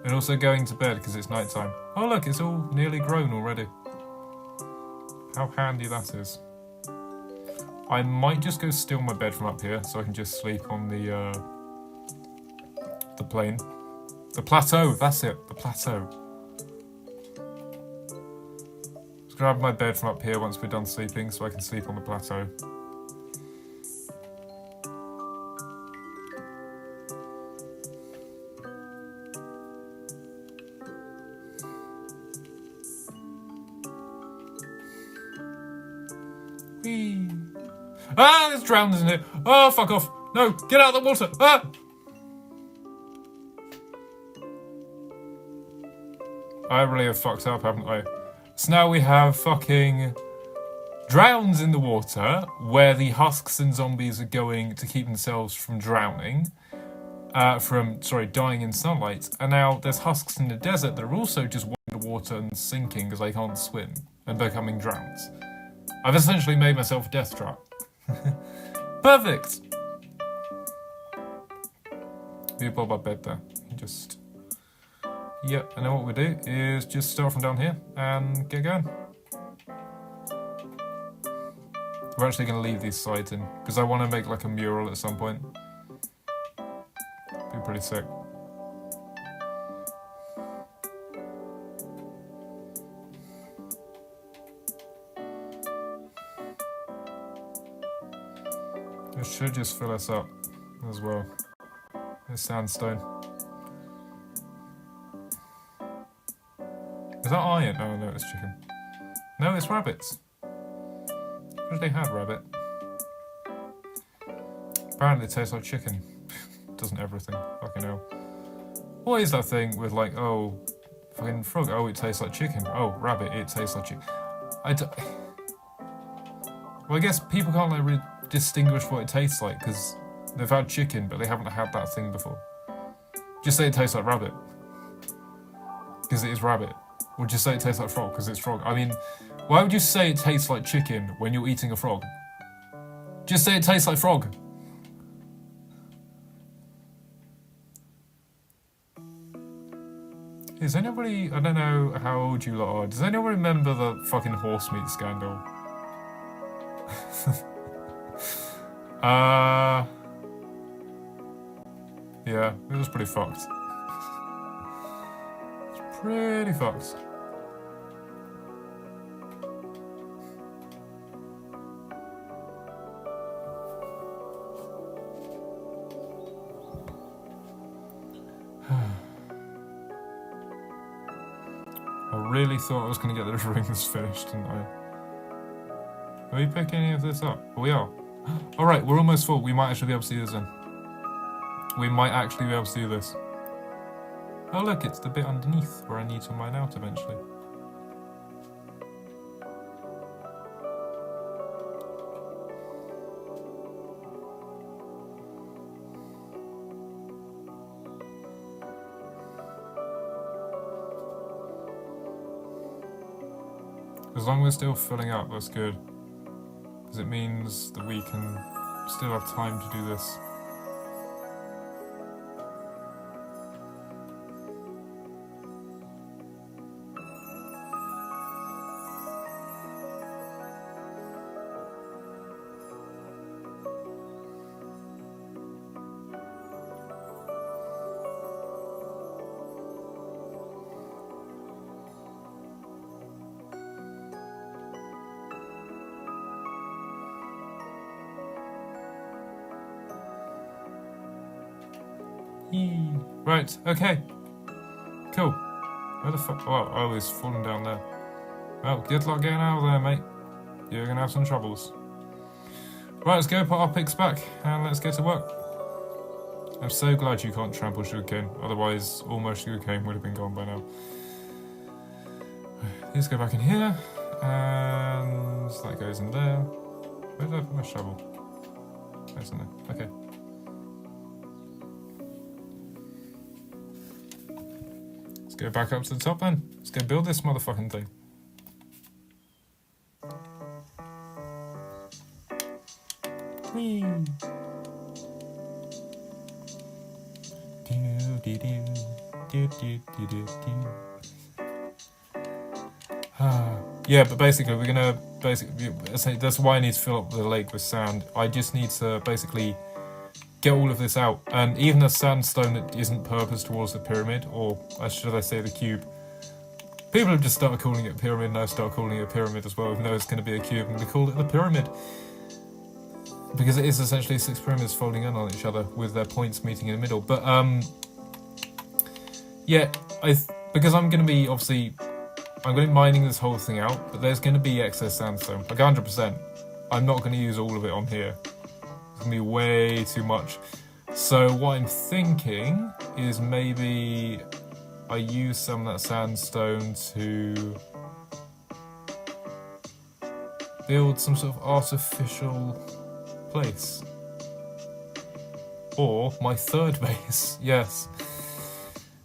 And also going to bed because it's night time. Oh look, it's all nearly grown already. How handy that is. I might just go steal my bed from up here so I can just sleep on the plane. The plateau, that's it, the plateau. Let's grab my bed from up here once we're done sleeping so I can sleep on the plateau. Whee! Ah, there's drowners in here. Oh, fuck off. No, get out of the water. Ah! I really have fucked up, haven't I? So now we have fucking drowns in the water, where the husks and zombies are going to keep themselves from drowning. Dying in sunlight. And now there's husks in the desert that are also just in the water and sinking because they can't swim and becoming drowned. I've essentially made myself a death trap. Perfect! We above our bed there. Just... Yep, and then what we do is just start from down here and get going. We're actually going to leave these sides in because I want to make like a mural at some point. Be pretty sick. It should just fill us up as well. There's sandstone. Is that iron? Oh no, it's chicken. No, it's rabbits. Because they had rabbit. Apparently it tastes like chicken. Doesn't everything. Fucking hell. What is that thing with like, oh, fucking frog, oh, it tastes like chicken. Oh, rabbit, it tastes like chicken. Well, I guess people can't like really distinguish what it tastes like because they've had chicken, but they haven't had that thing before. Just say it tastes like rabbit. Because it is rabbit. Or just say it tastes like frog, because it's frog. I mean, why would you say it tastes like chicken when you're eating a frog? Just say it tastes like frog. Is anybody, I don't know how old you lot are, does anyone remember the fucking horse meat scandal? Yeah, it was pretty fucked. It's pretty fucked. I really thought I was going to get those rings finished, didn't I? Are we picking any of this up? Oh, we are. Alright, we're almost full. We might actually be able to see this then. We might actually be able to do this. Oh look, it's the bit underneath where I need to mine out eventually. As long as we're still filling up, that's good. Because it means that we can still have time to do this. Right, okay. Cool. Where the fuck? Oh, he's falling down there. Well, good luck getting out of there, mate. You're gonna have some troubles. Right, let's go put our picks back and let's get to work. I'm so glad you can't trample sugarcane, otherwise all my sugarcane would have been gone by now. Let's go back in here, and that goes in there. Where did I put my shovel? That's in there. Okay. Go back up to the top then. Let's go build this motherfucking thing. Whee! Yeah, but basically we're gonna that's why I need to fill up the lake with sand. I just need to basically get all of this out, and even the sandstone that isn't purposed towards the pyramid, or should I say the cube. People have just started calling it a pyramid, and I start calling it a pyramid as well, even though it's going to be a cube, and we call it the pyramid. Because it is essentially 6 pyramids folding in on each other, with their points meeting in the middle. But, yeah, because I'm going to be, obviously, I'm going to be mining this whole thing out, but there's going to be excess sandstone, like 100%. I'm not going to use all of it on here. It's going to be way too much. So what I'm thinking is maybe I use some of that sandstone to build some sort of artificial place. Or my third base, yes.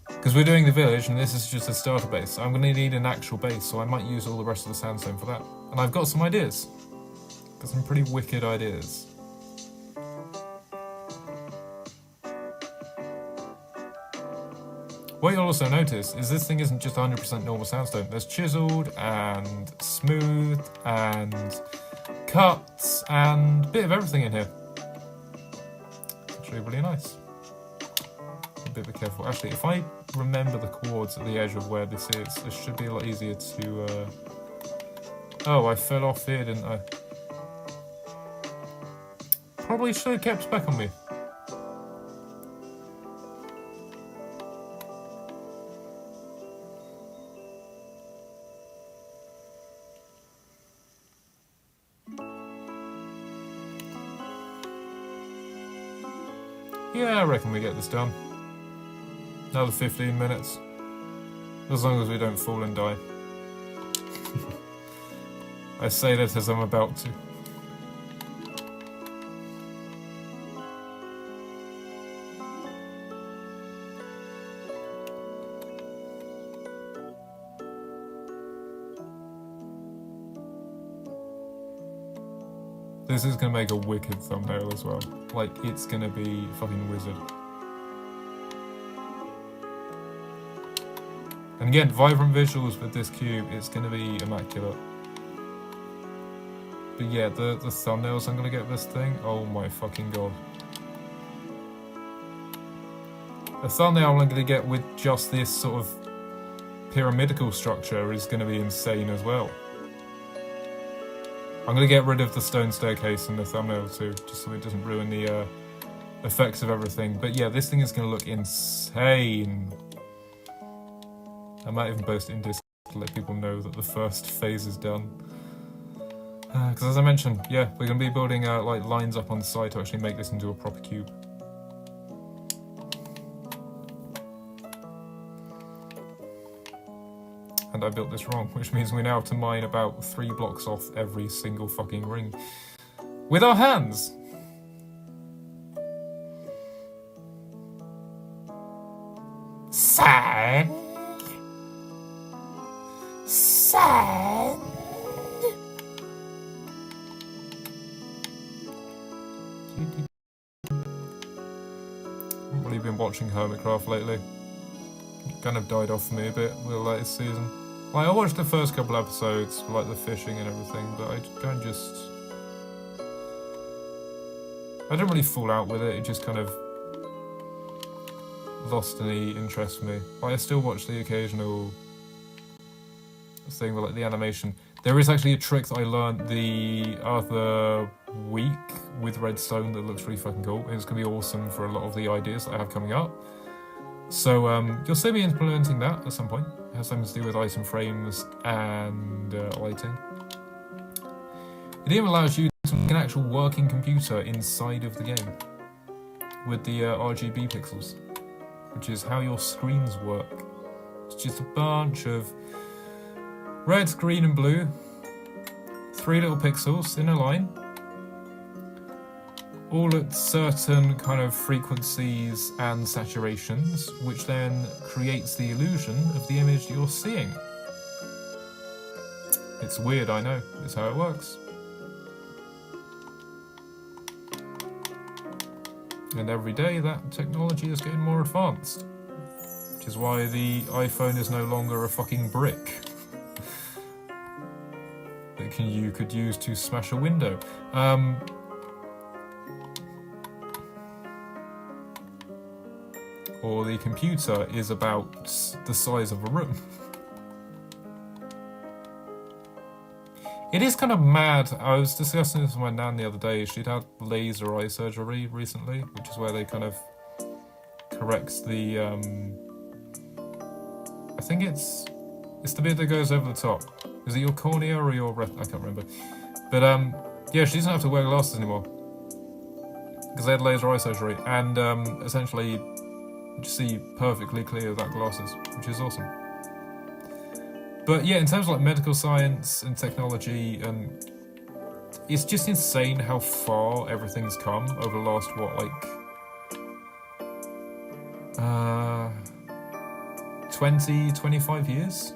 Because we're doing the village and this is just a starter base. I'm going to need an actual base, so I might use all the rest of the sandstone for that. And I've got some ideas. Got some pretty wicked ideas. What you'll also notice is this thing isn't just 100% normal sandstone. There's chiseled and smooth and cuts and a bit of everything in here. It's actually really nice. A bit careful. Actually, if I remember the chords at the edge of where this is, it should be a lot easier to... Oh, I fell off here, didn't I? Probably should have kept back on me. Yeah, I reckon we get this done. Another 15 minutes. As long as we don't fall and die. I say that as I'm about to. This is going to make a wicked thumbnail as well. Like, it's going to be fucking wizard. And again, vibrant visuals with this cube, it's going to be immaculate. But yeah, the thumbnails I'm going to get this thing, oh my fucking god. A thumbnail I'm going to get with just this sort of pyramidical structure is going to be insane as well. I'm going to get rid of the stone staircase in the thumbnail too, just so it doesn't ruin the effects of everything. But yeah, this thing is going to look insane. I might even post in Discord to let people know that the first phase is done. Because as I mentioned, yeah, we're going to be building like lines up on the side to actually make this into a proper cube. And I built this wrong, which means we now have to mine about 3 blocks off every single fucking ring. With our hands! Sand! Sand! I've really been watching Hermitcraft lately. It kind of died off for me a bit with the latest season. Like, I watched the first couple episodes, like the fishing and everything, but I kind of just... I didn't really fall out with it, it just kind of lost any interest for me. Like, I still watch the occasional thing with like the animation. There is actually a trick that I learned the other week with redstone that looks really fucking cool. It's going to be awesome for a lot of the ideas that I have coming up. So you'll see me implementing that at some point. It has something to do with item frames and lighting. It even allows you to make an actual working computer inside of the game with the RGB pixels, which is how your screens work. It's just a bunch of red, green and blue, 3 little pixels in a line, all at certain kind of frequencies and saturations, which then creates the illusion of the image you're seeing. It's weird, I know. It's how it works. And every day that technology is getting more advanced. Which is why the iPhone is no longer a fucking brick that you could use to smash a window. Or the computer is about the size of a room. It is kind of mad. I was discussing this with my nan the other day. She'd had laser eye surgery recently, which is where they kind of corrects the... I think it's the bit that goes over the top. Is it your cornea or your I can't remember. But yeah, she doesn't have to wear glasses anymore because they had laser eye surgery, and essentially You just see perfectly clear without glasses, which is awesome. But yeah, in terms of like medical science and technology, and it's just insane how far everything's come over the last, what, like 20, 25 years?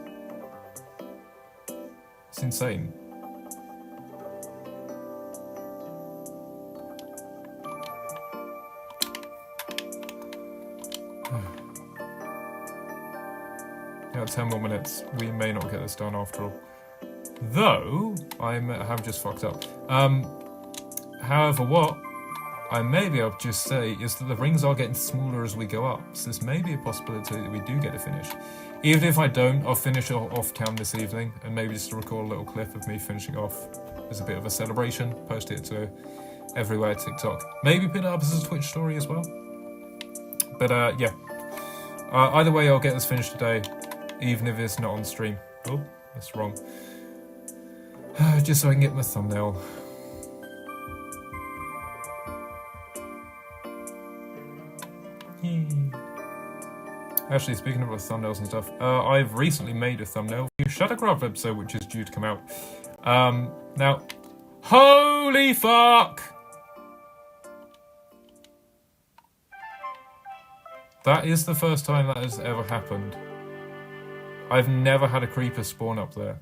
It's insane. Yeah, 10 more minutes. We may not get this done after all. Though, I have just fucked up. However, what I may be able to just say is that the rings are getting smaller as we go up, so this may be a possibility that we do get a finish. Even if I don't, I'll finish off cam this evening, and maybe just record a little clip of me finishing off as a bit of a celebration, post it to everywhere, TikTok. Maybe put it up as a Twitch story as well. But yeah. Either way, I'll get this finished today, even if it's not on stream. Oh, that's wrong. Just so I can get my thumbnail. Actually, speaking of thumbnails and stuff, I've recently made a thumbnail for the ChaosCRAFT episode, which is due to come out. Now, holy fuck! That is the first time that has ever happened. I've never had a creeper spawn up there.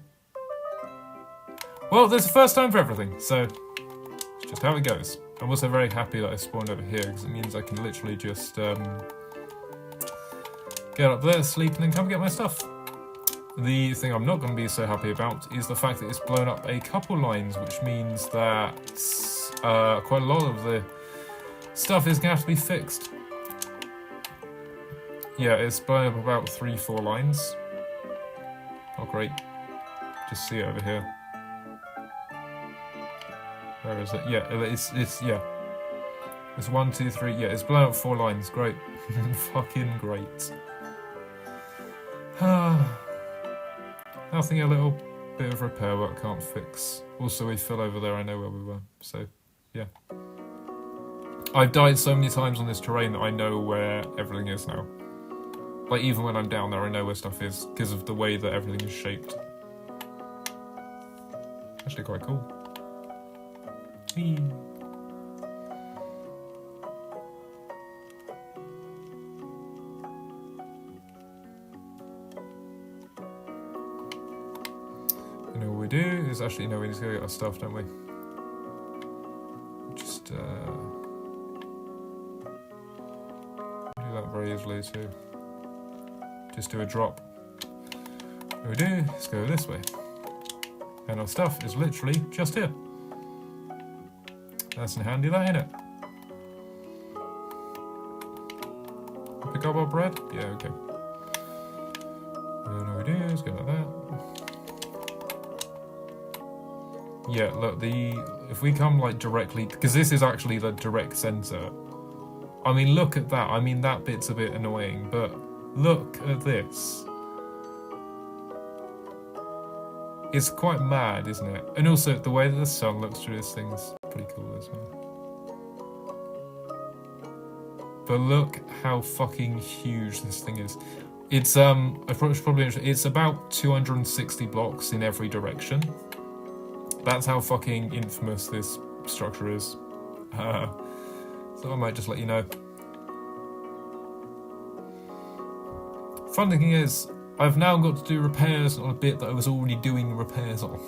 Well, there's a first time for everything, so it's just how it goes. I'm also very happy that I spawned over here, because it means I can literally just get up there, sleep, and then come get my stuff. The thing I'm not going to be so happy about is the fact that it's blown up a couple lines, which means that quite a lot of the stuff is going to have to be fixed. Yeah, it's blown up about 3-4 lines. Oh great. Just see it over here. Where is it? Yeah, it's yeah. It's 1, 2, 3, yeah, it's blown up 4 lines. Great. Fucking great. Nothing a little bit of repair work can't fix. Also, we fell over there, I know where we were, so yeah. I've died so many times on this terrain that I know where everything is now. Like, even when I'm down there, I know where stuff is, because of the way that everything is shaped. Actually quite cool. Whee. And all we do is actually, no, we need to go get our stuff, don't we? Just do that very easily too. Just do a drop. What we do is go this way. And our stuff is literally just here. That's handy, that, ain't it? Pick up our bread? Yeah, okay. And all we do is go like that. Yeah, look, if we come like directly, because this is actually the direct center. I mean, look at that. I mean, that bit's a bit annoying, but look at this. It's quite mad, isn't it? And also, the way that the sun looks through this thing is pretty cool as well. But look how fucking huge this thing is. It's it's about 260 blocks in every direction. That's how fucking infamous this structure is. So I might just let you know. Fun thing is, I've now got to do repairs on a bit that I was already doing repairs on.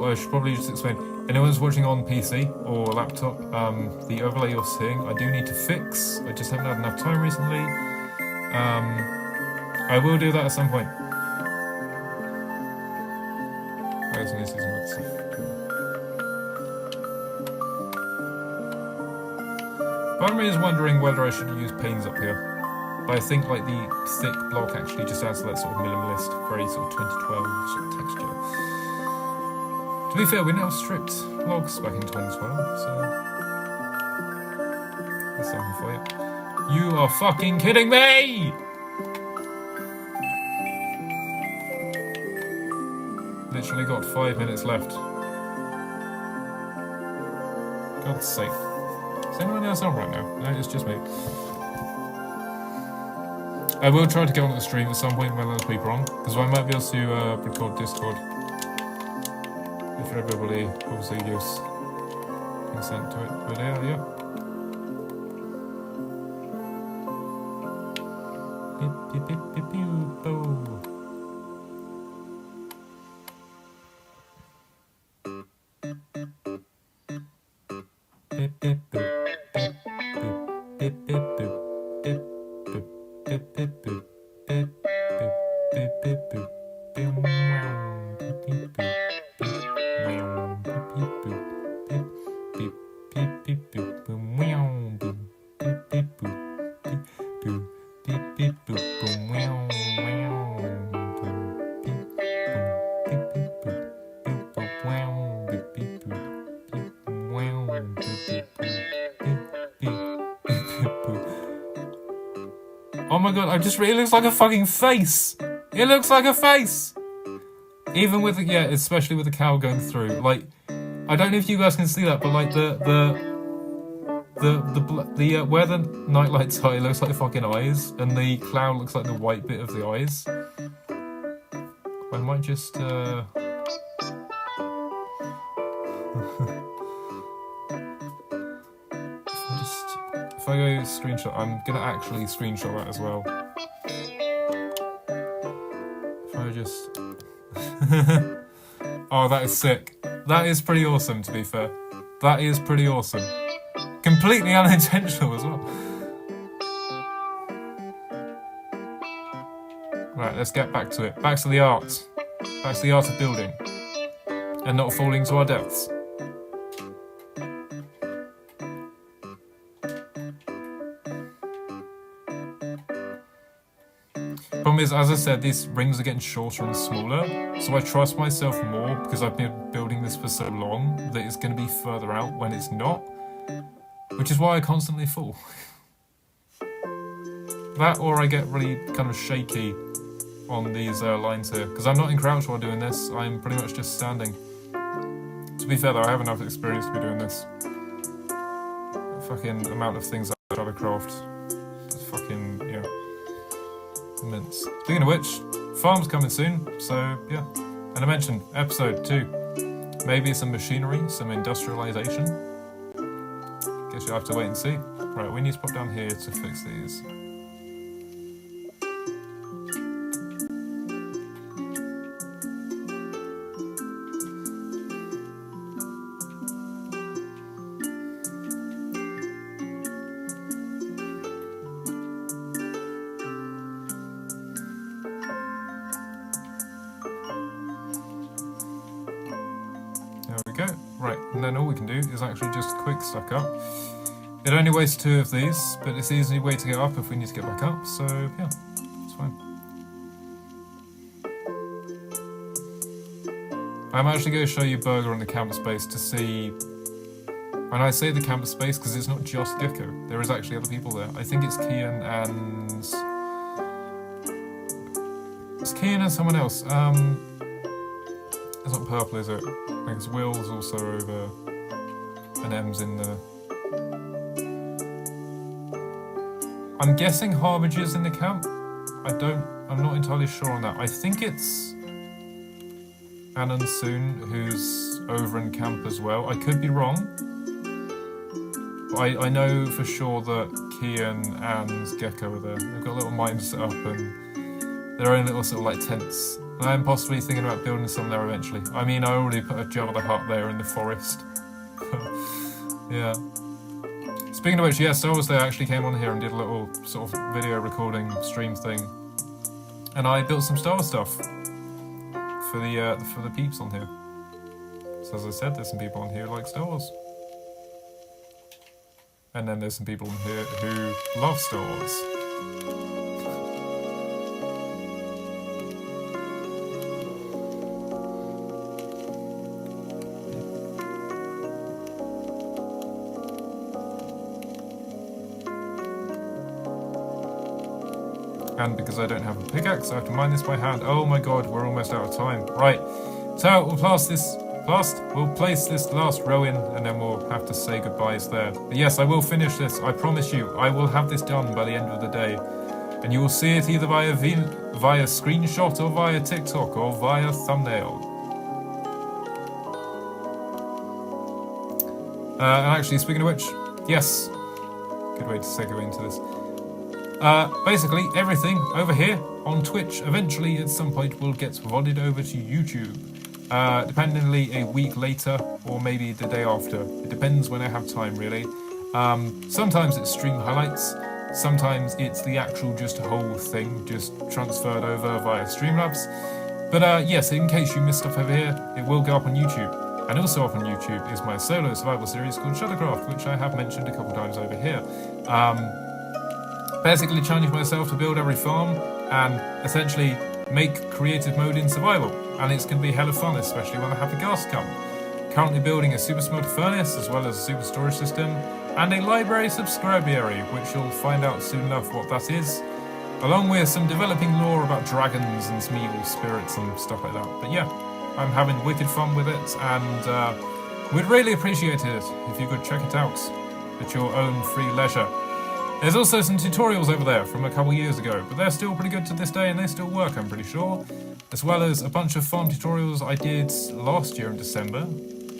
I should probably just explain. Anyone's watching on PC or laptop, the overlay you're seeing, I do need to fix. I just haven't had enough time recently. I will do that at some point. I just need to see some other stuff. Part of me is wondering whether I should use panes up here. But I think like the thick block actually just adds to that sort of minimalist, very sort of 2012 sort of texture. To be fair, we now stripped logs back in 2012, so that's something for you. You are fucking kidding me! Literally got 5 minutes left. God's sake. Is anyone else on right now? No, it's just me. I will try to get on the stream at some point when other people are on, because I might be able to record Discord. If everybody obviously gives consent to it. But yeah. Beep, beep, beep, beep, beep, boom. Oh my god, it looks like a fucking face! It looks like a face! Even with the, yeah, especially with the cow going through. Like, I don't know if you guys can see that, but like where the night lights are, it looks like fucking eyes, and the cloud looks like the white bit of the eyes. I might just, if I go screenshot, I'm gonna actually screenshot that as well. If I just... Oh, that is sick. That is pretty awesome, to be fair. That is pretty awesome. Completely unintentional as well. Right, let's get back to it. Back to the art. Back to the art of building. And not falling to our deaths. Problem is, as I said, these rings are getting shorter and smaller, so I trust myself more because I've been building this for so long that it's going to be further out when it's not, which is why I constantly fall. That, or I get really kind of shaky on these lines here, because I'm not in crouch while doing this, I'm pretty much just standing. To be fair though, I have enough experience to be doing this. The fucking amount of things I've tried to craft. It's fucking, yeah. Immense. Speaking of which, farm's coming soon, so yeah. And I mentioned episode 2. Maybe some machinery, some industrialization. Guess you'll have to wait and see. Right, we need to pop down here to fix these. Right, and then all we can do is actually just quick stack up. It only weighs 2 of these, but it's the easy way to get up if we need to get back up, so yeah, it's fine. I'm actually going to show you Burger on the camp space to see, and I say the camp space because it's not just Gecko, there is actually other people there. I think it's Kian and... It's Kian and someone else. It's not purple, is it? I think it's Will's also over, and M's in there. I'm guessing Harbiger's in the camp. I'm not entirely sure on that. I think it's Anon Soon who's over in camp as well. I could be wrong. But I know for sure that Kian and Gecko are there. They've got little mines set up and their own little sort of like tents. I am possibly thinking about building some there eventually. I mean, I already put a Java hut there in the forest. Yeah. Speaking of which, yeah, Star Wars Day actually came on here and did a little sort of video recording stream thing. And I built some Star Wars stuff for the peeps on here. So as I said, there's some people on here who like Star Wars. And then there's some people in here who love Star Wars. And because I don't have a pickaxe, I have to mine this by hand. Oh my god, we're almost out of time. Right, so we'll place this last row in, and then we'll have to say goodbyes there. But yes, I will finish this. I promise you, I will have this done by the end of the day. And you will see it either via screenshot, or via TikTok, or via thumbnail. And actually, speaking of which, yes, good way to segue into this. Basically, everything over here on Twitch eventually at some point will get vodded over to YouTube. Dependently a week later, or maybe the day after. It depends when I have time, really. Sometimes it's stream highlights, sometimes it's the actual just whole thing, just transferred over via Streamlabs. But yes, in case you missed stuff over here, it will go up on YouTube. And also up on YouTube is my solo survival series called ChaosCRAFT, which I have mentioned a couple times over here. Basically challenging myself to build every farm and essentially make creative mode in survival. And it's going to be hella fun, especially when I have the gas come. Currently building a super smelter furnace, as well as a super storage system, and a library subscribiary, which you'll find out soon enough what that is, along with some developing lore about dragons and some evil spirits and stuff like that. But yeah, I'm having wicked fun with it, and we'd really appreciate it if you could check it out at your own free leisure. There's also some tutorials over there from a couple years ago, but they're still pretty good to this day and they still work, I'm pretty sure. As well as a bunch of farm tutorials I did last year in December,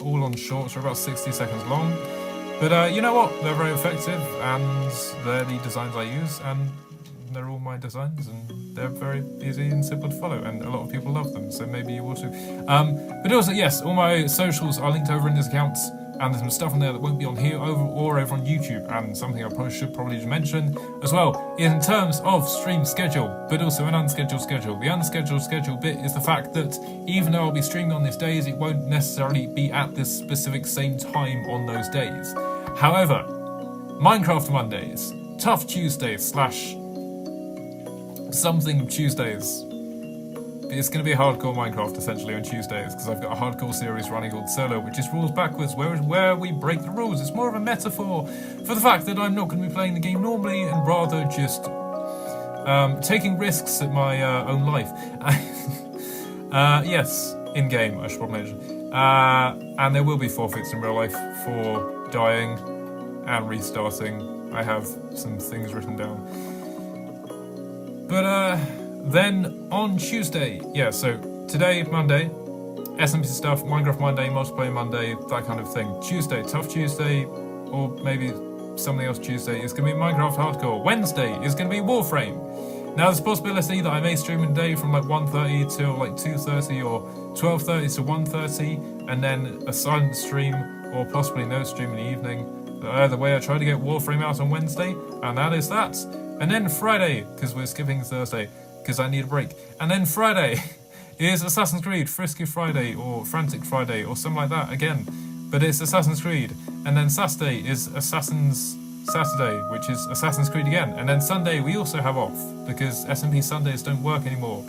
all on shorts, are about 60 seconds long. But you know what? They're very effective, and they're the designs I use, and they're all my designs, and they're very easy and simple to follow, and a lot of people love them, so maybe you will too. But also, yes, all my socials are linked over in this account. And there's some stuff on there that won't be on here or over on YouTube, and something I should probably just mention as well in terms of stream schedule, but also an unscheduled schedule. The unscheduled schedule bit is the fact that even though I'll be streaming on these days, it won't necessarily be at this specific same time on those days. However, Minecraft Mondays, Tough Tuesdays / something Tuesdays. It's going to be a hardcore Minecraft essentially on Tuesdays, because I've got a hardcore series running called Solo, which is rules backwards, where we break the rules. It's more of a metaphor for the fact that I'm not going to be playing the game normally, and rather just taking risks at my own life. Yes, in game, I should probably mention. And there will be forfeits in real life for dying and restarting. I have some things written down. But then on Tuesday, yeah, so today, Monday, SMP stuff, Minecraft Monday, Multiplayer Monday, that kind of thing. Tuesday, Tough Tuesday, or maybe something else Tuesday, is going to be Minecraft Hardcore. Wednesday is going to be Warframe. Now there's a possibility that I may stream in a day from like 1:30 till like 2:30 or 12:30 to 1:30, and then a silent stream or possibly no stream in the evening. Either way, I try to get Warframe out on Wednesday, and that is that. And then Friday, because we're skipping Thursday, because I need a break. And then Friday is Assassin's Creed, Frisky Friday, or Frantic Friday, or something like that again. But it's Assassin's Creed. And then Saturday is Assassin's Saturday, which is Assassin's Creed again. And then Sunday we also have off, because SMP Sundays don't work anymore.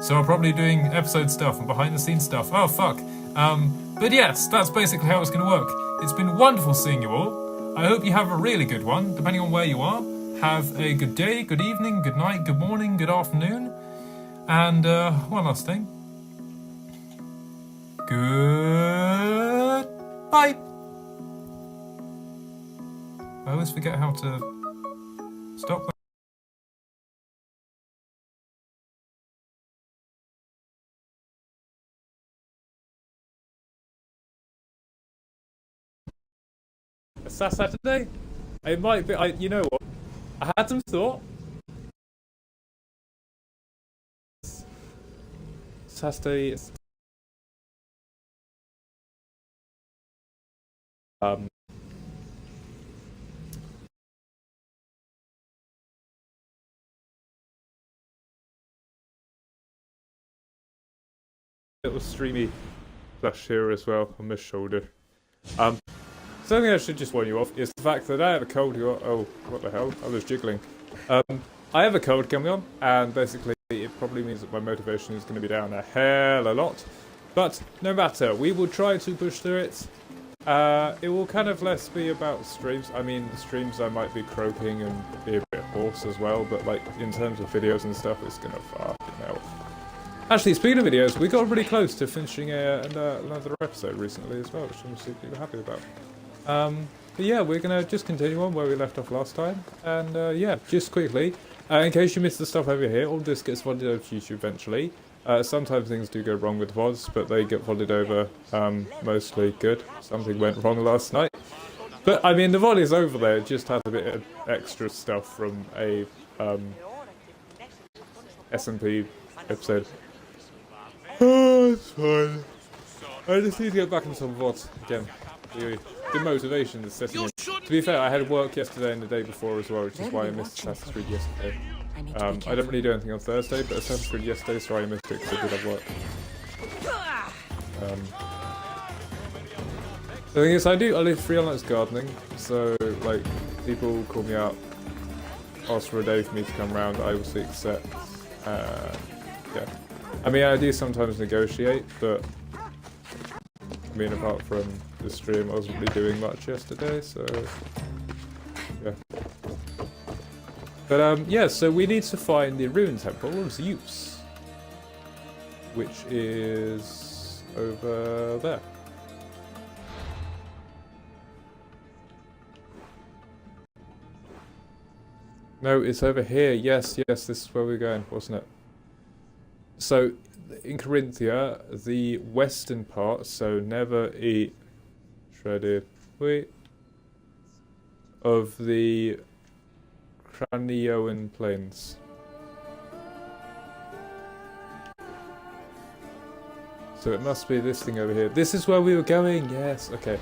So I'm probably doing episode stuff and behind the scenes stuff. Oh, fuck. But yes, that's basically how it's going to work. It's been wonderful seeing you all. I hope you have a really good one, depending on where you are. Have a good day, good evening, good night, good morning, good afternoon. And one last thing. Goodbye. I always forget how to stop that. Saturday? It might be, you know what? I had some thought. Saturday is little streamy flash here as well on my shoulder. something I should just warn you off is the fact that I have a cold. Oh, what the hell? I was jiggling. I have a cold coming on, and basically it probably means that my motivation is going to be down a hell a lot. But no matter, we will try to push through it. It will kind of less be about streams. I mean, streams I might be croaking and be a bit hoarse as well, but like in terms of videos and stuff, it's going to fucking hell. Actually, speaking of videos, we got really close to finishing another episode recently as well, which I'm super happy about. But yeah, we're going to just continue on where we left off last time. And yeah, just quickly, in case you missed the stuff over here, all this gets volleyed over to YouTube eventually. Sometimes things do go wrong with VODs, but they get volleyed over mostly good. Something went wrong last night. But I mean, the volley is over there, it just has a bit of extra stuff from a SMP episode. Oh, it's fine. I just need to get back into some VODs again. The motivation is setting in. To be fair, I had work yesterday and the day before as well, which is why I missed Assassin's Creed yesterday. I don't really do anything on Thursday, but Assassin's Creed yesterday, so I missed it because I did have work. The thing is, I live freelance gardening, so like people call me out, ask for a day for me to come around, I obviously accept. Yeah. I mean, I do sometimes negotiate, but I mean, apart from the stream, I wasn't really doing much yesterday, so yeah. But yeah, so we need to find the ruined temple of Zeus, which is over there. No, it's over here. Yes, this is where we're going, wasn't it? So, in Corinthia, the western part, so never eat shredded wheat, of the Cranioan Plains. So it must be this thing over here. This is where we were going, yes, okay.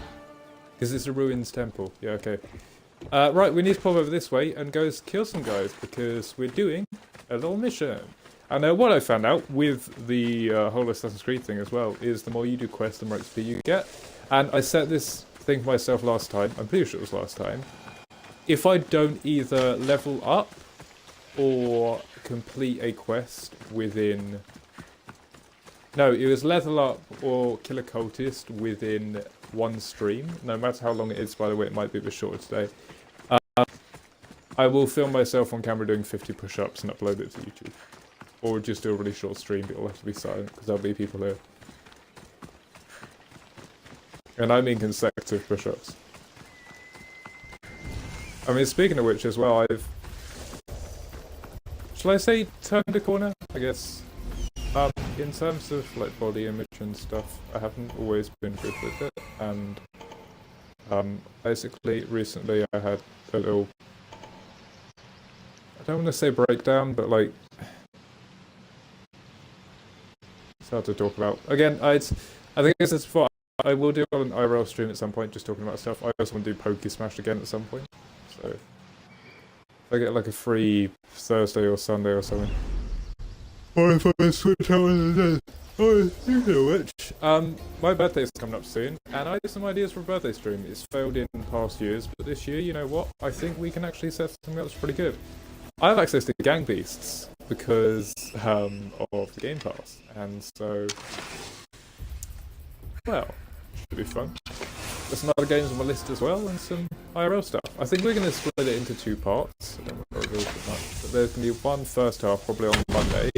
Because it's a ruins temple, yeah, okay. Right, we need to pop over this way and go kill some guys, because we're doing a little mission. And what I found out with the whole Assassin's Creed thing as well, is the more you do quests, the more XP you get. And I set this thing for myself last time, I'm pretty sure it was last time. If I don't either level up or complete a quest within... No, it was level up or kill a cultist within one stream. No matter how long it is, by the way, it might be a bit shorter today. I will film myself on camera doing 50 push-ups and upload it to YouTube. Or just do a really short stream, but it'll have to be silent, because there'll be people here. And I mean consecutive push-ups. I mean, speaking of which as well, I've... Shall I say turned a corner? I guess. In terms of like body image and stuff, I haven't always been good with it, and basically recently I had a little... I don't want to say breakdown, but like... It's hard to talk about. Again, I think it's just before. I will do an IRL stream at some point, just talking about stuff. I also want to do Pokesmash again at some point. So, if I get like a free Thursday or Sunday or something. Or if I switch out one of the days. Oh, speaking of which, my birthday's coming up soon, and I have some ideas for a birthday stream. It's failed in past years, but this year, you know what? I think we can actually set something up that's pretty good. I have access to Gang Beasts because of the Game Pass, and so, well, should be fun. There's some other games on my list as well, and some IRL stuff. I think we're going to split it into two parts. I don't know if I'll reveal too much, but there's going to be one first half probably on Monday,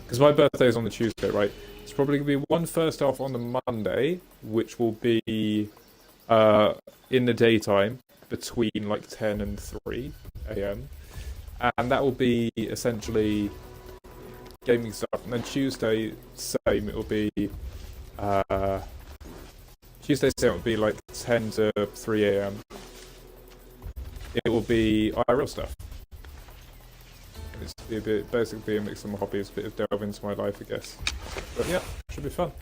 because my birthday is on the Tuesday, right? It's probably going to be one first half on the Monday, which will be in the daytime between like 10 and 3 AM. And that will be essentially gaming stuff. And then Tuesday, same, it will be... Tuesday, same, it will be like 10 to 3 AM. It will be IRL stuff. It's basically a mix of my hobbies, a bit of delve into my life, I guess. But yeah, should be fun.